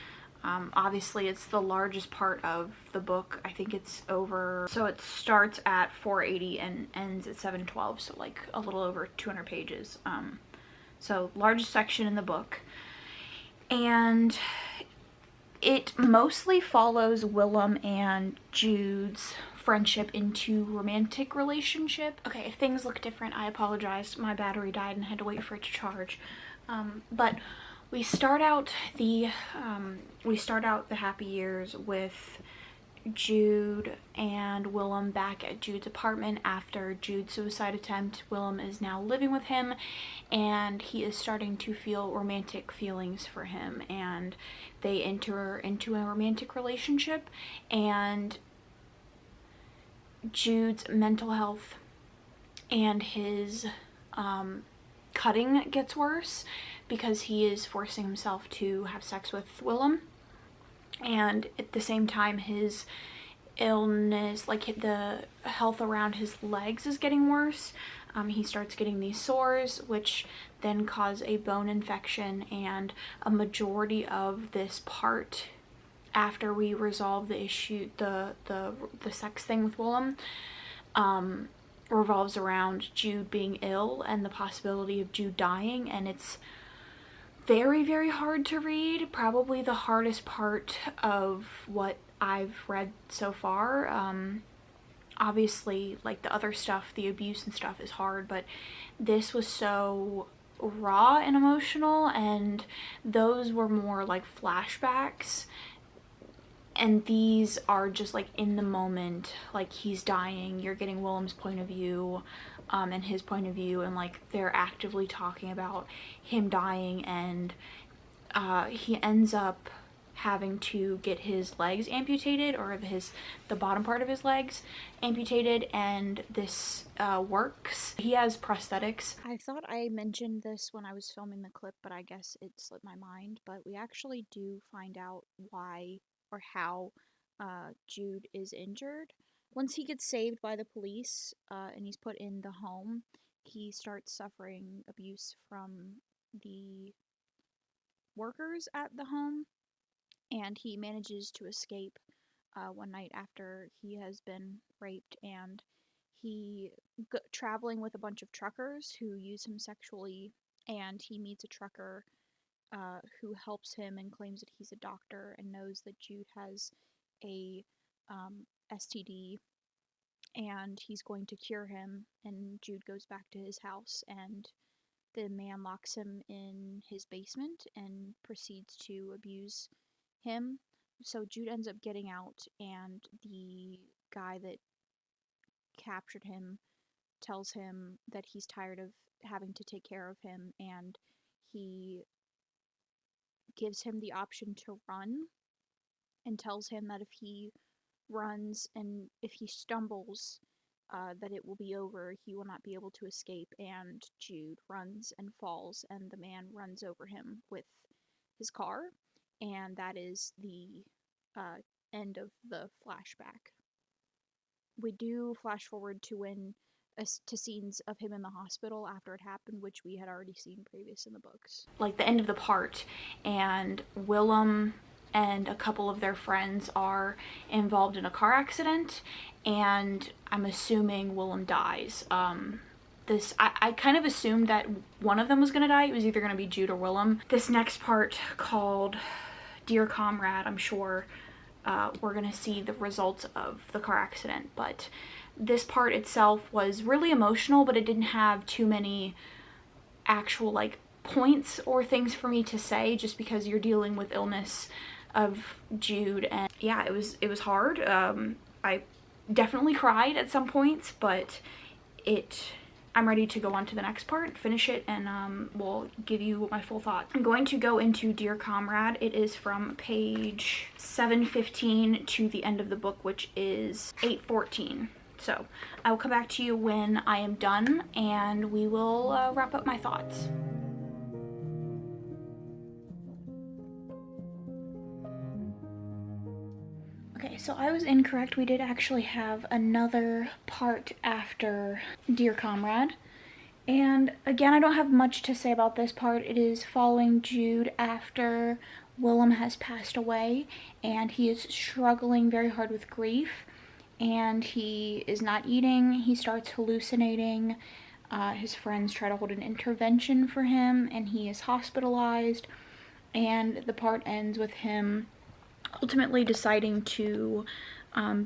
Obviously it's the largest part of the book. I think it's over, so it starts at 480 and ends at 712, so like a little over 200 pages. So largest section in the book, and it mostly follows Willem and Jude's friendship into romantic relationship. Okay, if things look different, I apologize. My battery died and I had to wait for it to charge. But we start out the happy years with Jude and Willem back at Jude's apartment after Jude's suicide attempt. Willem is now living with him, and he is starting to feel romantic feelings for him, and they enter into a romantic relationship, and Jude's mental health and his cutting gets worse because he is forcing himself to have sex with Willem, and at the same time his illness, like the health around his legs, is getting worse. He starts getting these sores, which then cause a bone infection, and a majority of this part, after we resolve the issue, the sex thing with Willem, revolves around Jude being ill and the possibility of Jude dying, and it's very, very hard to read. Probably the hardest part of what I've read so far. Obviously, like the other stuff, the abuse and stuff is hard, but this was so raw and emotional, and those were more like flashbacks, And these are just like in the moment, like he's dying, you're getting Willem's point of view, and his point of view, and like they're actively talking about him dying, and he ends up having to get his legs amputated, or the bottom part of his legs amputated, and this works. He has prosthetics. I thought I mentioned this when I was filming the clip, but I guess it slipped my mind. But we actually do find out why or how Jude is injured. Once he gets saved by the police and he's put in the home, he starts suffering abuse from the workers at the home, and he manages to escape one night after he has been raped, and he traveling with a bunch of truckers who use him sexually, and he meets a trucker who helps him and claims that he's a doctor and knows that Jude has a STD, and he's going to cure him, and Jude goes back to his house, and the man locks him in his basement and proceeds to abuse him. So Jude ends up getting out, and the guy that captured him tells him that he's tired of having to take care of him, and he gives him the option to run, and tells him that if he runs and if he stumbles, that it will be over. He will not be able to escape. And Jude runs and falls, and the man runs over him with his car, and that is the end of the flashback. We do flash forward to to scenes of him in the hospital after it happened, which we had already seen previous in the books. Like the end of the part, and Willem and a couple of their friends are involved in a car accident, and I'm assuming Willem dies. I kind of assumed that one of them was gonna die. It was either gonna be Jude or Willem. This next part, called Dear Comrade, I'm sure we're gonna see the results of the car accident, but this part itself was really emotional, but it didn't have too many actual like points or things for me to say, just because you're dealing with illness of Jude, and yeah, it was hard. I definitely cried at some points, but I'm ready to go on to the next part, finish it, and we'll give you my full thoughts. I'm going to go into Dear Comrade. It is from page 715 to the end of the book, which is 814. So I will come back to you when I am done, and we will wrap up my thoughts. Okay, so I was incorrect. We did actually have another part after Dear Comrade. And again, I don't have much to say about this part. It is following Jude after Willem has passed away, and he is struggling very hard with grief, and he is not eating. He starts hallucinating. His friends try to hold an intervention for him, and he is hospitalized, and the part ends with him ultimately deciding to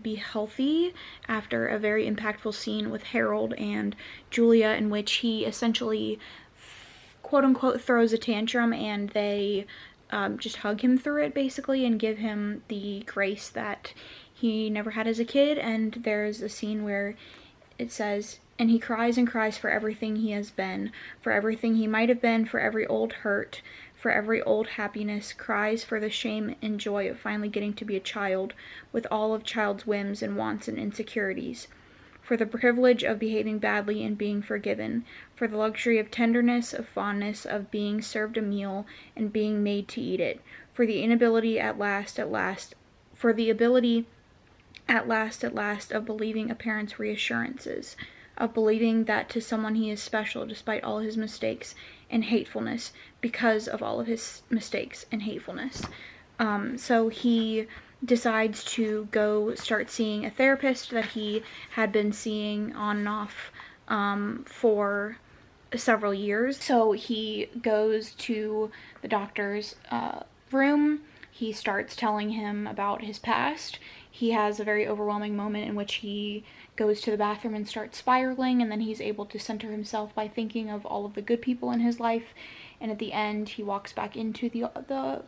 be healthy after a very impactful scene with Harold and Julia, in which he essentially quote-unquote throws a tantrum, and they just hug him through it basically and give him the grace that he never had as a kid. And there's a scene where it says, and he cries and cries for everything he has been, for everything he might have been, for every old hurt, for every old happiness, cries for the shame and joy of finally getting to be a child, with all of child's whims and wants and insecurities, for the privilege of behaving badly and being forgiven, for the luxury of tenderness, of fondness, of being served a meal and being made to eat it, for the inability for the ability at last of believing a parent's reassurances, of believing that to someone he is special despite all his mistakes and hatefulness, because of all of his mistakes and hatefulness. So he decides to go start seeing a therapist that he had been seeing on and off for several years. So he goes to the doctor's room. He starts telling him about his past. He has a very overwhelming moment in which he goes to the bathroom and starts spiraling, and then he's able to center himself by thinking of all of the good people in his life, and at the end he walks back into the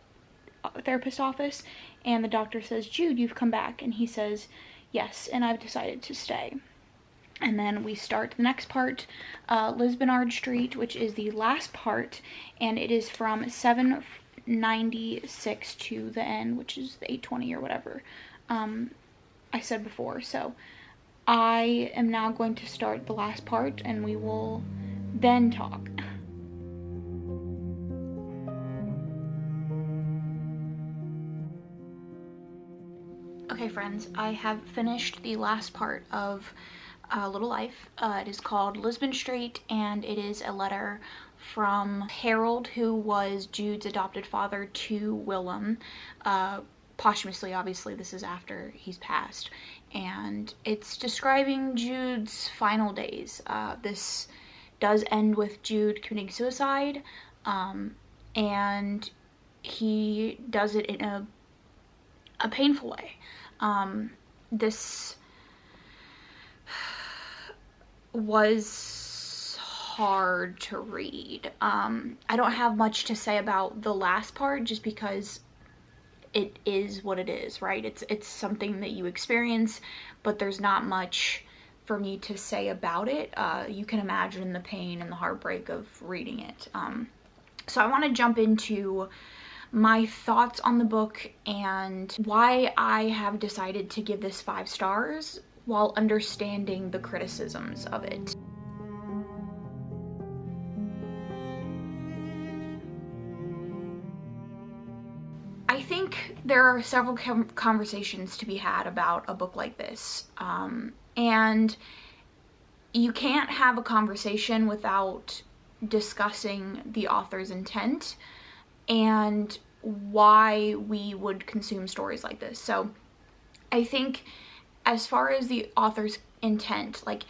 therapist office, and the doctor says, "Jude, you've come back," and he says, "Yes, and I've decided to stay." And then we start the next part, Lisbonard Street, which is the last part, and it is from 796 to the end, which is the 820 or whatever I said before. So I am now going to start the last part, and we will then talk. Okay, friends, I have finished the last part of Little Life. It is called Lisbon Street, and it is a letter from Harold, who was Jude's adopted father, to Willem, posthumously. Obviously, this is after he's passed, and it's describing Jude's final days. This does end with Jude committing suicide, and he does it in a painful way. This was hard to read. I don't have much to say about the last part, just because it is what it is, right? It's something that you experience, but there's not much for me to say about it. You can imagine the pain and the heartbreak of reading it. So I want to jump into my thoughts on the book and why I have decided to give this 5 stars while understanding the criticisms of it. I think there are several conversations to be had about a book like this, and you can't have a conversation without discussing the author's intent and why we would consume stories like this. So I think, as far as the author's intent, like,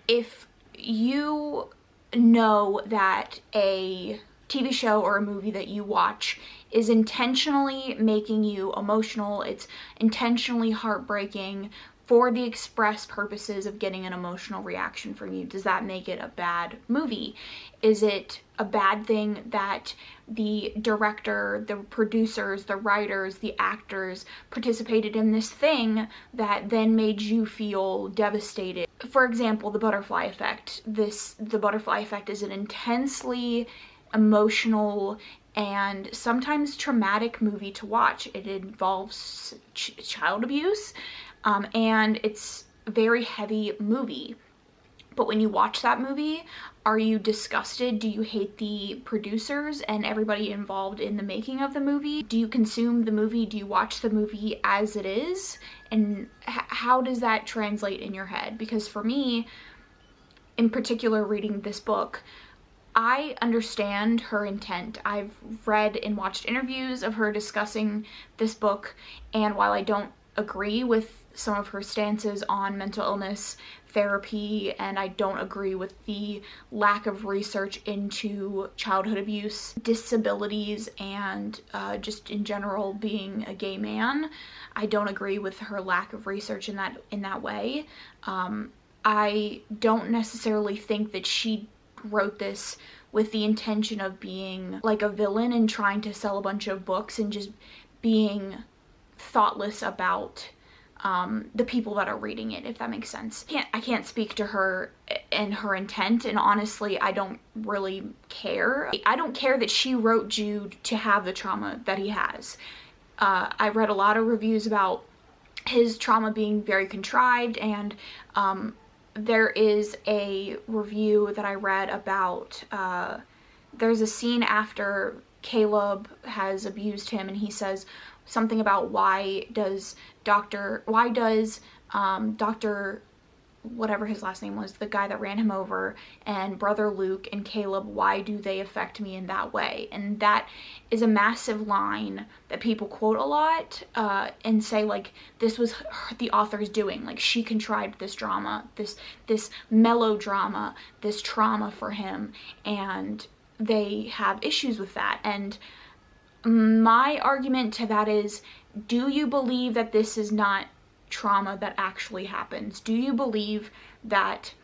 if you know that a TV show or a movie that you watch is intentionally making you emotional, it's intentionally heartbreaking for the express purposes of getting an emotional reaction from you, does that make it a bad movie? Is it a bad thing that the director, the producers, the writers, the actors participated in this thing that then made you feel devastated? For example, the butterfly effect. The butterfly effect is an intensely emotional and sometimes traumatic movie to watch. It involves child abuse, and it's a very heavy movie. But when you watch that movie, are you disgusted? Do you hate the producers and everybody involved in the making of the movie? Do you consume the movie? Do you watch the movie as it is? And how does that translate in your head? Because for me, in particular, reading this book, I understand her intent. I've read and watched interviews of her discussing this book, and while I don't agree with some of her stances on mental illness therapy, and I don't agree with the lack of research into childhood abuse, disabilities, and just in general being a gay man, I don't agree with her lack of research in that way. I don't necessarily think that she wrote this with the intention of being like a villain and trying to sell a bunch of books and just being thoughtless about the people that are reading it, if that makes sense. I can't speak to her and her intent, and honestly, I don't really care. I don't care that she wrote Jude to have the trauma that he has. I read a lot of reviews about his trauma being very contrived, and there is a review that I read about, there's a scene after Caleb has abused him, and he says something about why does Dr. whatever his last name was, the guy that ran him over, and Brother Luke and Caleb, why do they affect me in that way? And that is a massive line that people quote a lot, and say, like, this was the author's doing, like, she contrived this drama, this melodrama, this trauma for him, and they have issues with that. And my argument to that is, do you believe that this is not trauma that actually happens? Do you believe that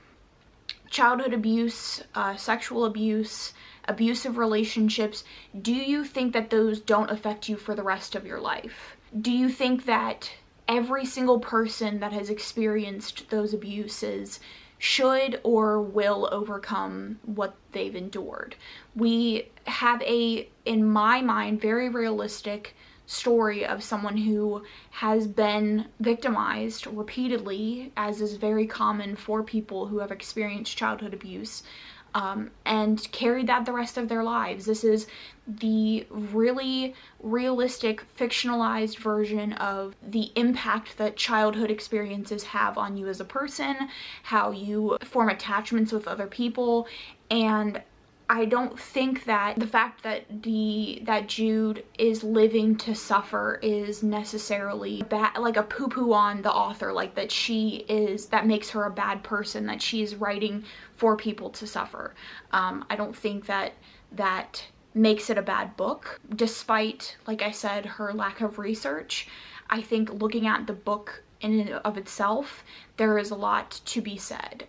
childhood abuse, sexual abuse, abusive relationships, do you think that those don't affect you for the rest of your life? Do you think that every single person that has experienced those abuses should or will overcome what they've endured? We have in my mind, very realistic story of someone who has been victimized repeatedly, as is very common for people who have experienced childhood abuse, and carried that the rest of their lives. This is the really realistic, fictionalized version of the impact that childhood experiences have on you as a person, how you form attachments with other people. And I don't think that the fact that that Jude is living to suffer is necessarily bad, like a poo-poo on the author, like that makes her a bad person, that she is writing for people to suffer. I don't think that makes it a bad book, despite, like I said, her lack of research. I think looking at the book in and of itself, there is a lot to be said.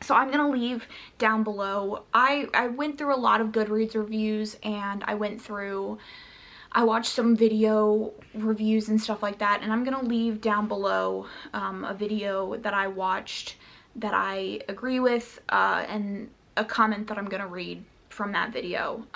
So I'm gonna leave down below. I went through a lot of Goodreads reviews, and I watched some video reviews and stuff like that, and I'm gonna leave down below a video that I watched that I agree with, and a comment that I'm gonna read from that video,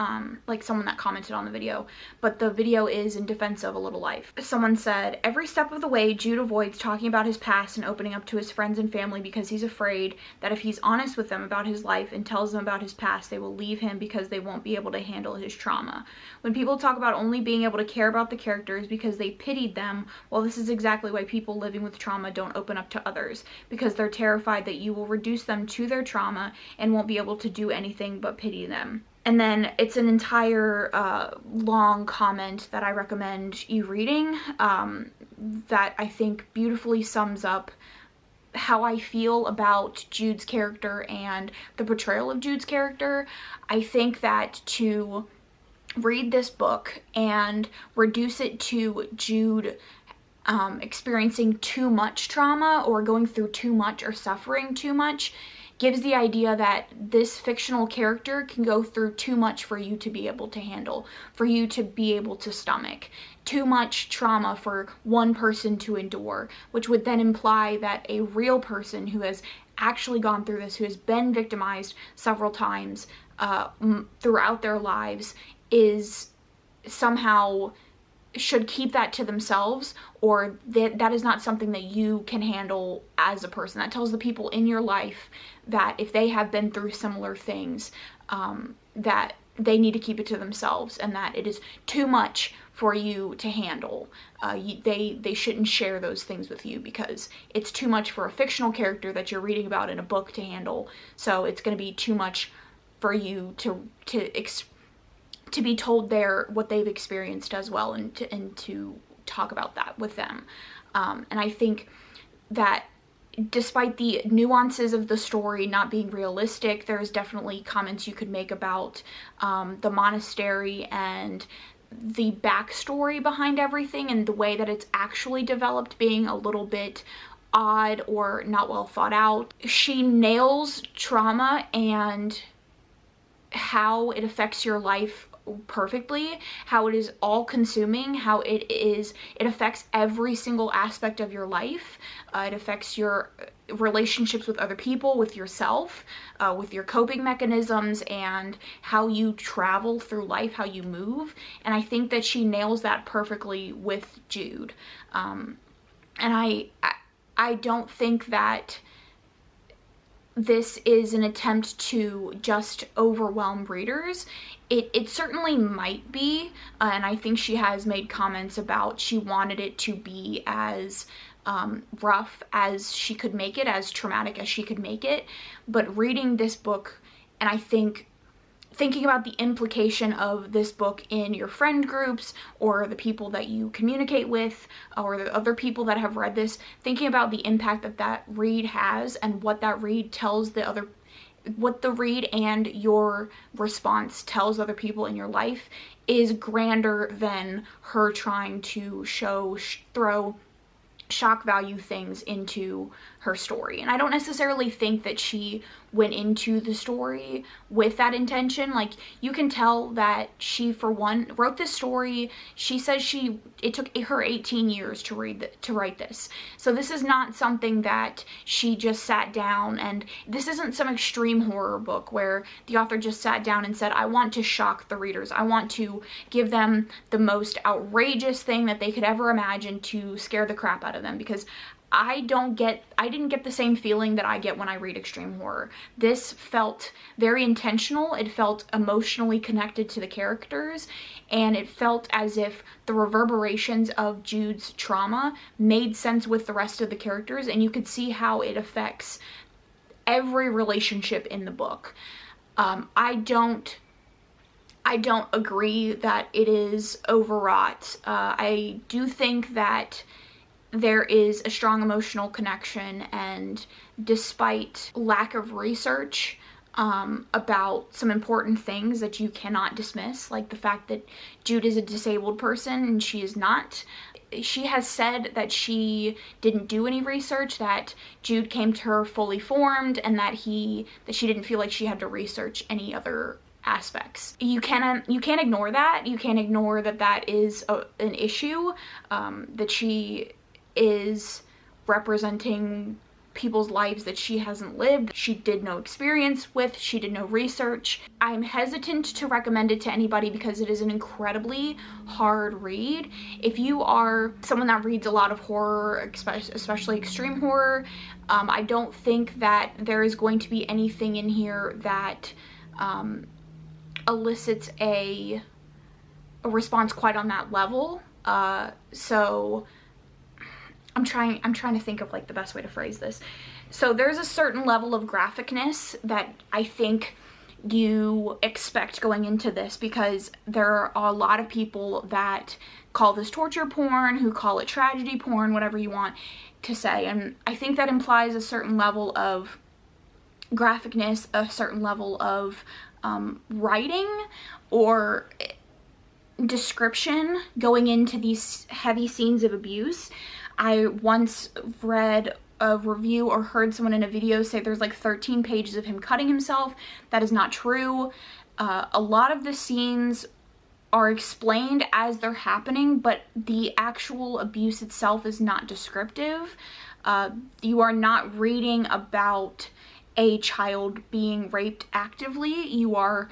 like someone that commented on the video, but the video is in defense of A Little Life. Someone said, every step of the way, Jude avoids talking about his past and opening up to his friends and family because he's afraid that if he's honest with them about his life and tells them about his past, they will leave him because they won't be able to handle his trauma. When people talk about only being able to care about the characters because they pitied them, well, this is exactly why people living with trauma don't open up to others, because they're terrified that you will reduce them to their trauma and won't be able to do anything but pity them. And then it's an entire long comment that I recommend you reading, that I think beautifully sums up how I feel about Jude's character and the portrayal of Jude's character. I think that to read this book and reduce it to Jude experiencing too much trauma or going through too much or suffering too much gives the idea that this fictional character can go through too much for you to be able to handle, for you to be able to stomach. Too much trauma for one person to endure, which would then imply that a real person who has actually gone through this, who has been victimized several times throughout their lives, is somehow should keep that to themselves, or that is not something that you can handle as a person. That tells the people in your life that if they have been through similar things, that they need to keep it to themselves, and that it is too much for you to handle. They shouldn't share those things with you because it's too much for a fictional character that you're reading about in a book to handle. So it's going to be too much for you to be told what they've experienced as well, and to talk about that with them. And I think that despite the nuances of the story not being realistic, there's definitely comments you could make about the monastery and the backstory behind everything, and the way that it's actually developed being a little bit odd or not well thought out. She nails trauma and how it affects your life perfectly, how it is all consuming, how it affects every single aspect of your life. It affects your relationships with other people, with yourself, with your coping mechanisms, and how you travel through life, how you move. And I think that she nails that perfectly with Jude. And I don't think that this is an attempt to just overwhelm readers. It certainly might be, and I think she has made comments about she wanted it to be as rough as she could make it, as traumatic as she could make it. But reading this book, and I think thinking about the implication of this book in your friend groups, or the people that you communicate with, or the other people that have read this, thinking about the impact that read has, and what that read tells what the read and your response tells other people in your life, is grander than her trying to throw shock value things into her story. And I don't necessarily think that she went into the story with that intention. Like, you can tell that she, for one, wrote this story. She says it took her 18 years to write this. So this is not something that she just sat down, and this isn't some extreme horror book where the author just sat down and said, I want to shock the readers. I want to give them the most outrageous thing that they could ever imagine to scare the crap out of them, because I didn't get the same feeling that I get when I read extreme horror. This felt very intentional. It felt emotionally connected to the characters, and it felt as if the reverberations of Jude's trauma made sense with the rest of the characters, and you could see how it affects every relationship in the book. I don't agree that it is overwrought. I do think that there is a strong emotional connection, and despite lack of research about some important things that you cannot dismiss, like the fact that Jude is a disabled person and she is not. She has said that she didn't do any research, that Jude came to her fully formed, and that she didn't feel like she had to research any other aspects. You can't ignore that. You can't ignore that that is an issue, that she is representing people's lives that she hasn't lived, she did no experience with, she did no research. I'm hesitant to recommend it to anybody because it is an incredibly hard read. If you are someone that reads a lot of horror, especially extreme horror, I don't think that there is going to be anything in here that elicits a response quite on that level. So I'm trying to think of like the best way to phrase this. So there's a certain level of graphicness that I think you expect going into this, because there are a lot of people that call this torture porn, who call it tragedy porn, whatever you want to say. And I think that implies a certain level of graphicness, a certain level of writing or description going into these heavy scenes of abuse. I once read a review or heard someone in a video say there's like 13 pages of him cutting himself. That is not true. A lot of the scenes are explained as they're happening, but the actual abuse itself is not descriptive. You are not reading about a child being raped actively. You are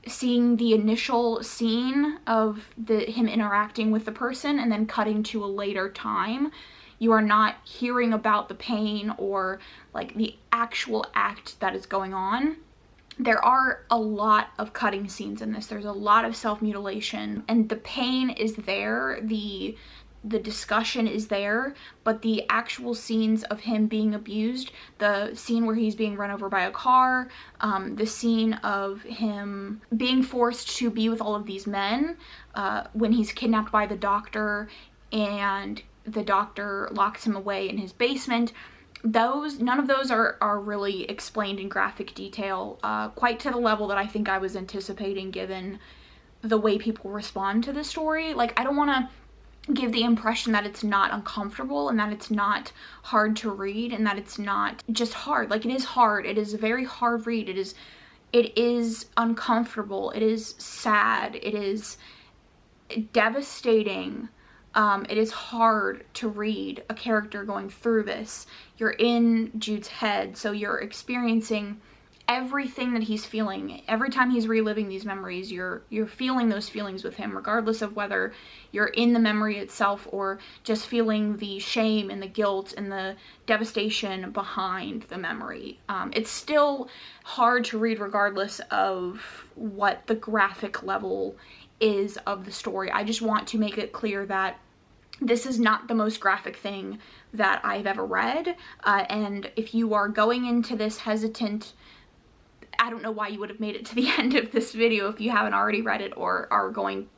seeing the initial scene of him interacting with the person and then cutting to a later time. You are not hearing about the pain or like the actual act that is going on. There are a lot of cutting scenes in this. There's a lot of self-mutilation, and the pain is there, the discussion is there, but the actual scenes of him being abused, the scene where he's being run over by a car, the scene of him being forced to be with all of these men, when he's kidnapped by the doctor and the doctor locks him away in his basement, none of those are really explained in graphic detail, quite to the level that I think I was anticipating given the way people respond to the story. Like, I don't want to give the impression that it's not uncomfortable and that it's not hard to read and that it's not just hard. Like, it is hard. It is a very hard read. It is uncomfortable. It is sad. It is devastating. It is hard to read a character going through this. You're in Jude's head, so you're experiencing everything that he's feeling. Every time he's reliving these memories, you're feeling those feelings with him, regardless of whether you're in the memory itself or just feeling the shame and the guilt and the devastation behind the memory. It's still hard to read regardless of what the graphic level is of the story. I just want to make it clear that this is not the most graphic thing that I've ever read, and if you are going into this hesitant, I don't know why you would have made it to the end of this video if you haven't already read it or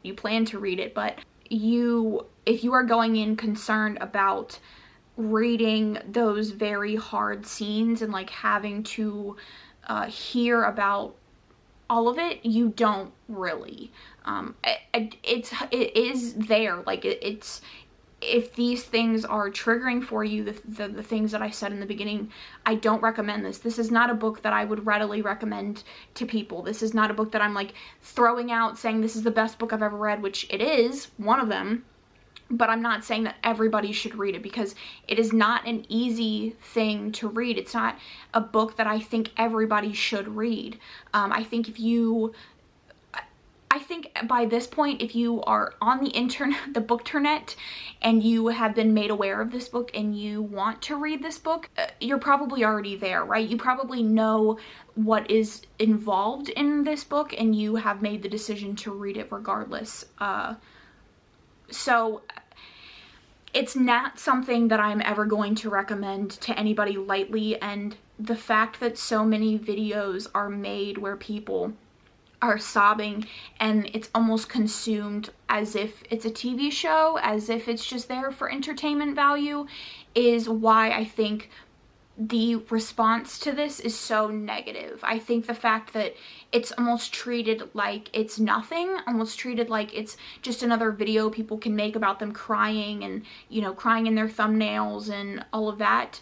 you plan to read it, but if you are going in concerned about reading those very hard scenes and like having to hear about all of it, you don't really. It is there, like if these things are triggering for you, the things that I said in the beginning, I don't recommend this. This is not a book that I would readily recommend to people. This is not a book that I'm like throwing out saying this is the best book I've ever read, which it is, one of them. But I'm not saying that everybody should read it, because it is not an easy thing to read. It's not a book that I think everybody should read. I think by this point, if you are on the internet, the bookternet, and you have been made aware of this book and you want to read this book, you're probably already there, right? You probably know what is involved in this book and you have made the decision to read it regardless. So it's not something that I'm ever going to recommend to anybody lightly, and the fact that so many videos are made where people are sobbing and it's almost consumed as if it's a TV show, as if it's just there for entertainment value, is why I think the response to this is so negative. I think the fact that it's almost treated like it's nothing, almost treated like it's just another video people can make about them crying and, you know, crying in their thumbnails and all of that,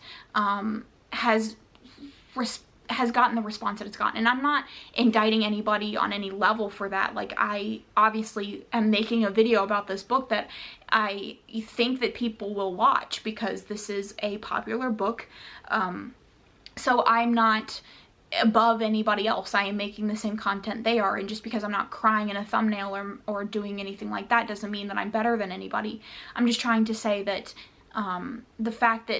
has gotten the response that it's gotten. And I'm not indicting anybody on any level for that. Like, I obviously am making a video about this book that I think that people will watch because this is a popular book. So I'm not above anybody else. I am making the same content they are, and just because I'm not crying in a thumbnail or doing anything like that doesn't mean that I'm better than anybody. I'm just trying to say that the fact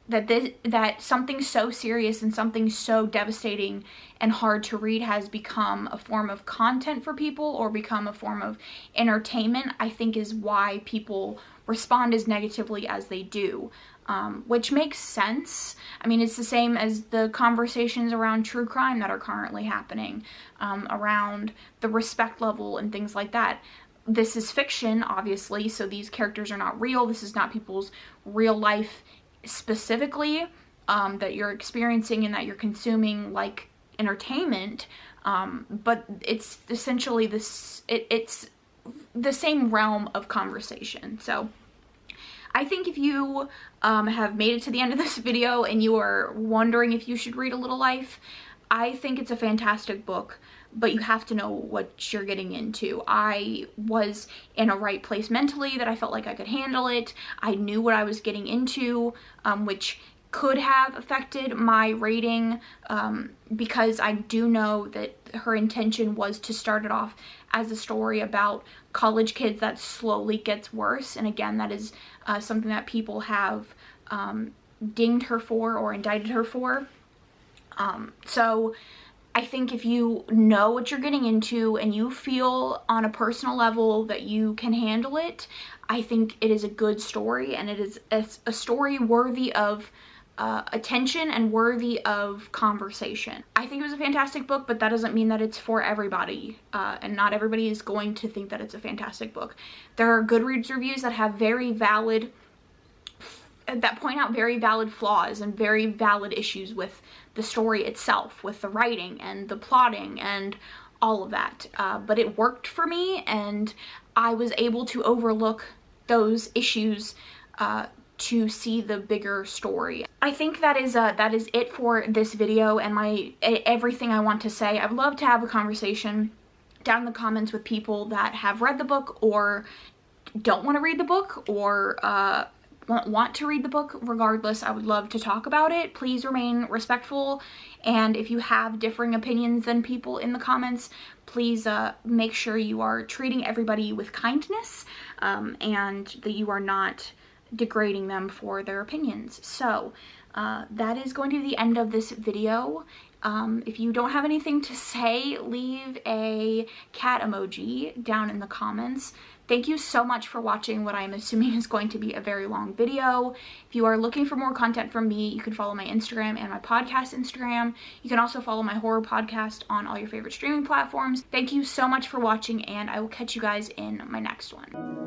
that something so serious and something so devastating and hard to read has become a form of content for people, or become a form of entertainment, I think is why people respond as negatively as they do, which makes sense. I mean, it's the same as the conversations around true crime that are currently happening, around the respect level and things like that. This is fiction, obviously, so these characters are not real. This is not people's real life specifically, that you're experiencing and that you're consuming like entertainment, but it's essentially it's the same realm of conversation. So I think if you have made it to the end of this video and you are wondering if you should read A Little Life, I think it's a fantastic book, but you have to know what you're getting into. I was in a right place mentally, that I felt like I could handle it. I knew what I was getting into, which could have affected my rating, because I do know that her intention was to start it off as a story about college kids that slowly gets worse. And again, that is something that people have dinged her for or indicted her for. So I think if you know what you're getting into and you feel on a personal level that you can handle it, I think it is a good story, and it is a story worthy of attention and worthy of conversation. I think it was a fantastic book, but that doesn't mean that it's for everybody, and not everybody is going to think that it's a fantastic book. There are Goodreads reviews that have that point out very valid flaws and very valid issues with the story itself, with the writing and the plotting and all of that, but it worked for me, and I was able to overlook those issues to see the bigger story. I think that is it for this video and everything I want to say. I'd love to have a conversation down in the comments with people that have read the book or don't want to read the book, or want to read the book. Regardless, I would love to talk about it. Please remain respectful, and if you have differing opinions than people in the comments, please make sure you are treating everybody with kindness, and that you are not degrading them for their opinions. So that is going to be the end of this video. If you don't have anything to say, leave a cat emoji down in the comments. Thank you so much for watching what I'm assuming is going to be a very long video. If you are looking for more content from me, you can follow my Instagram and my podcast Instagram. You can also follow my horror podcast on all your favorite streaming platforms. Thank you so much for watching, and I will catch you guys in my next one.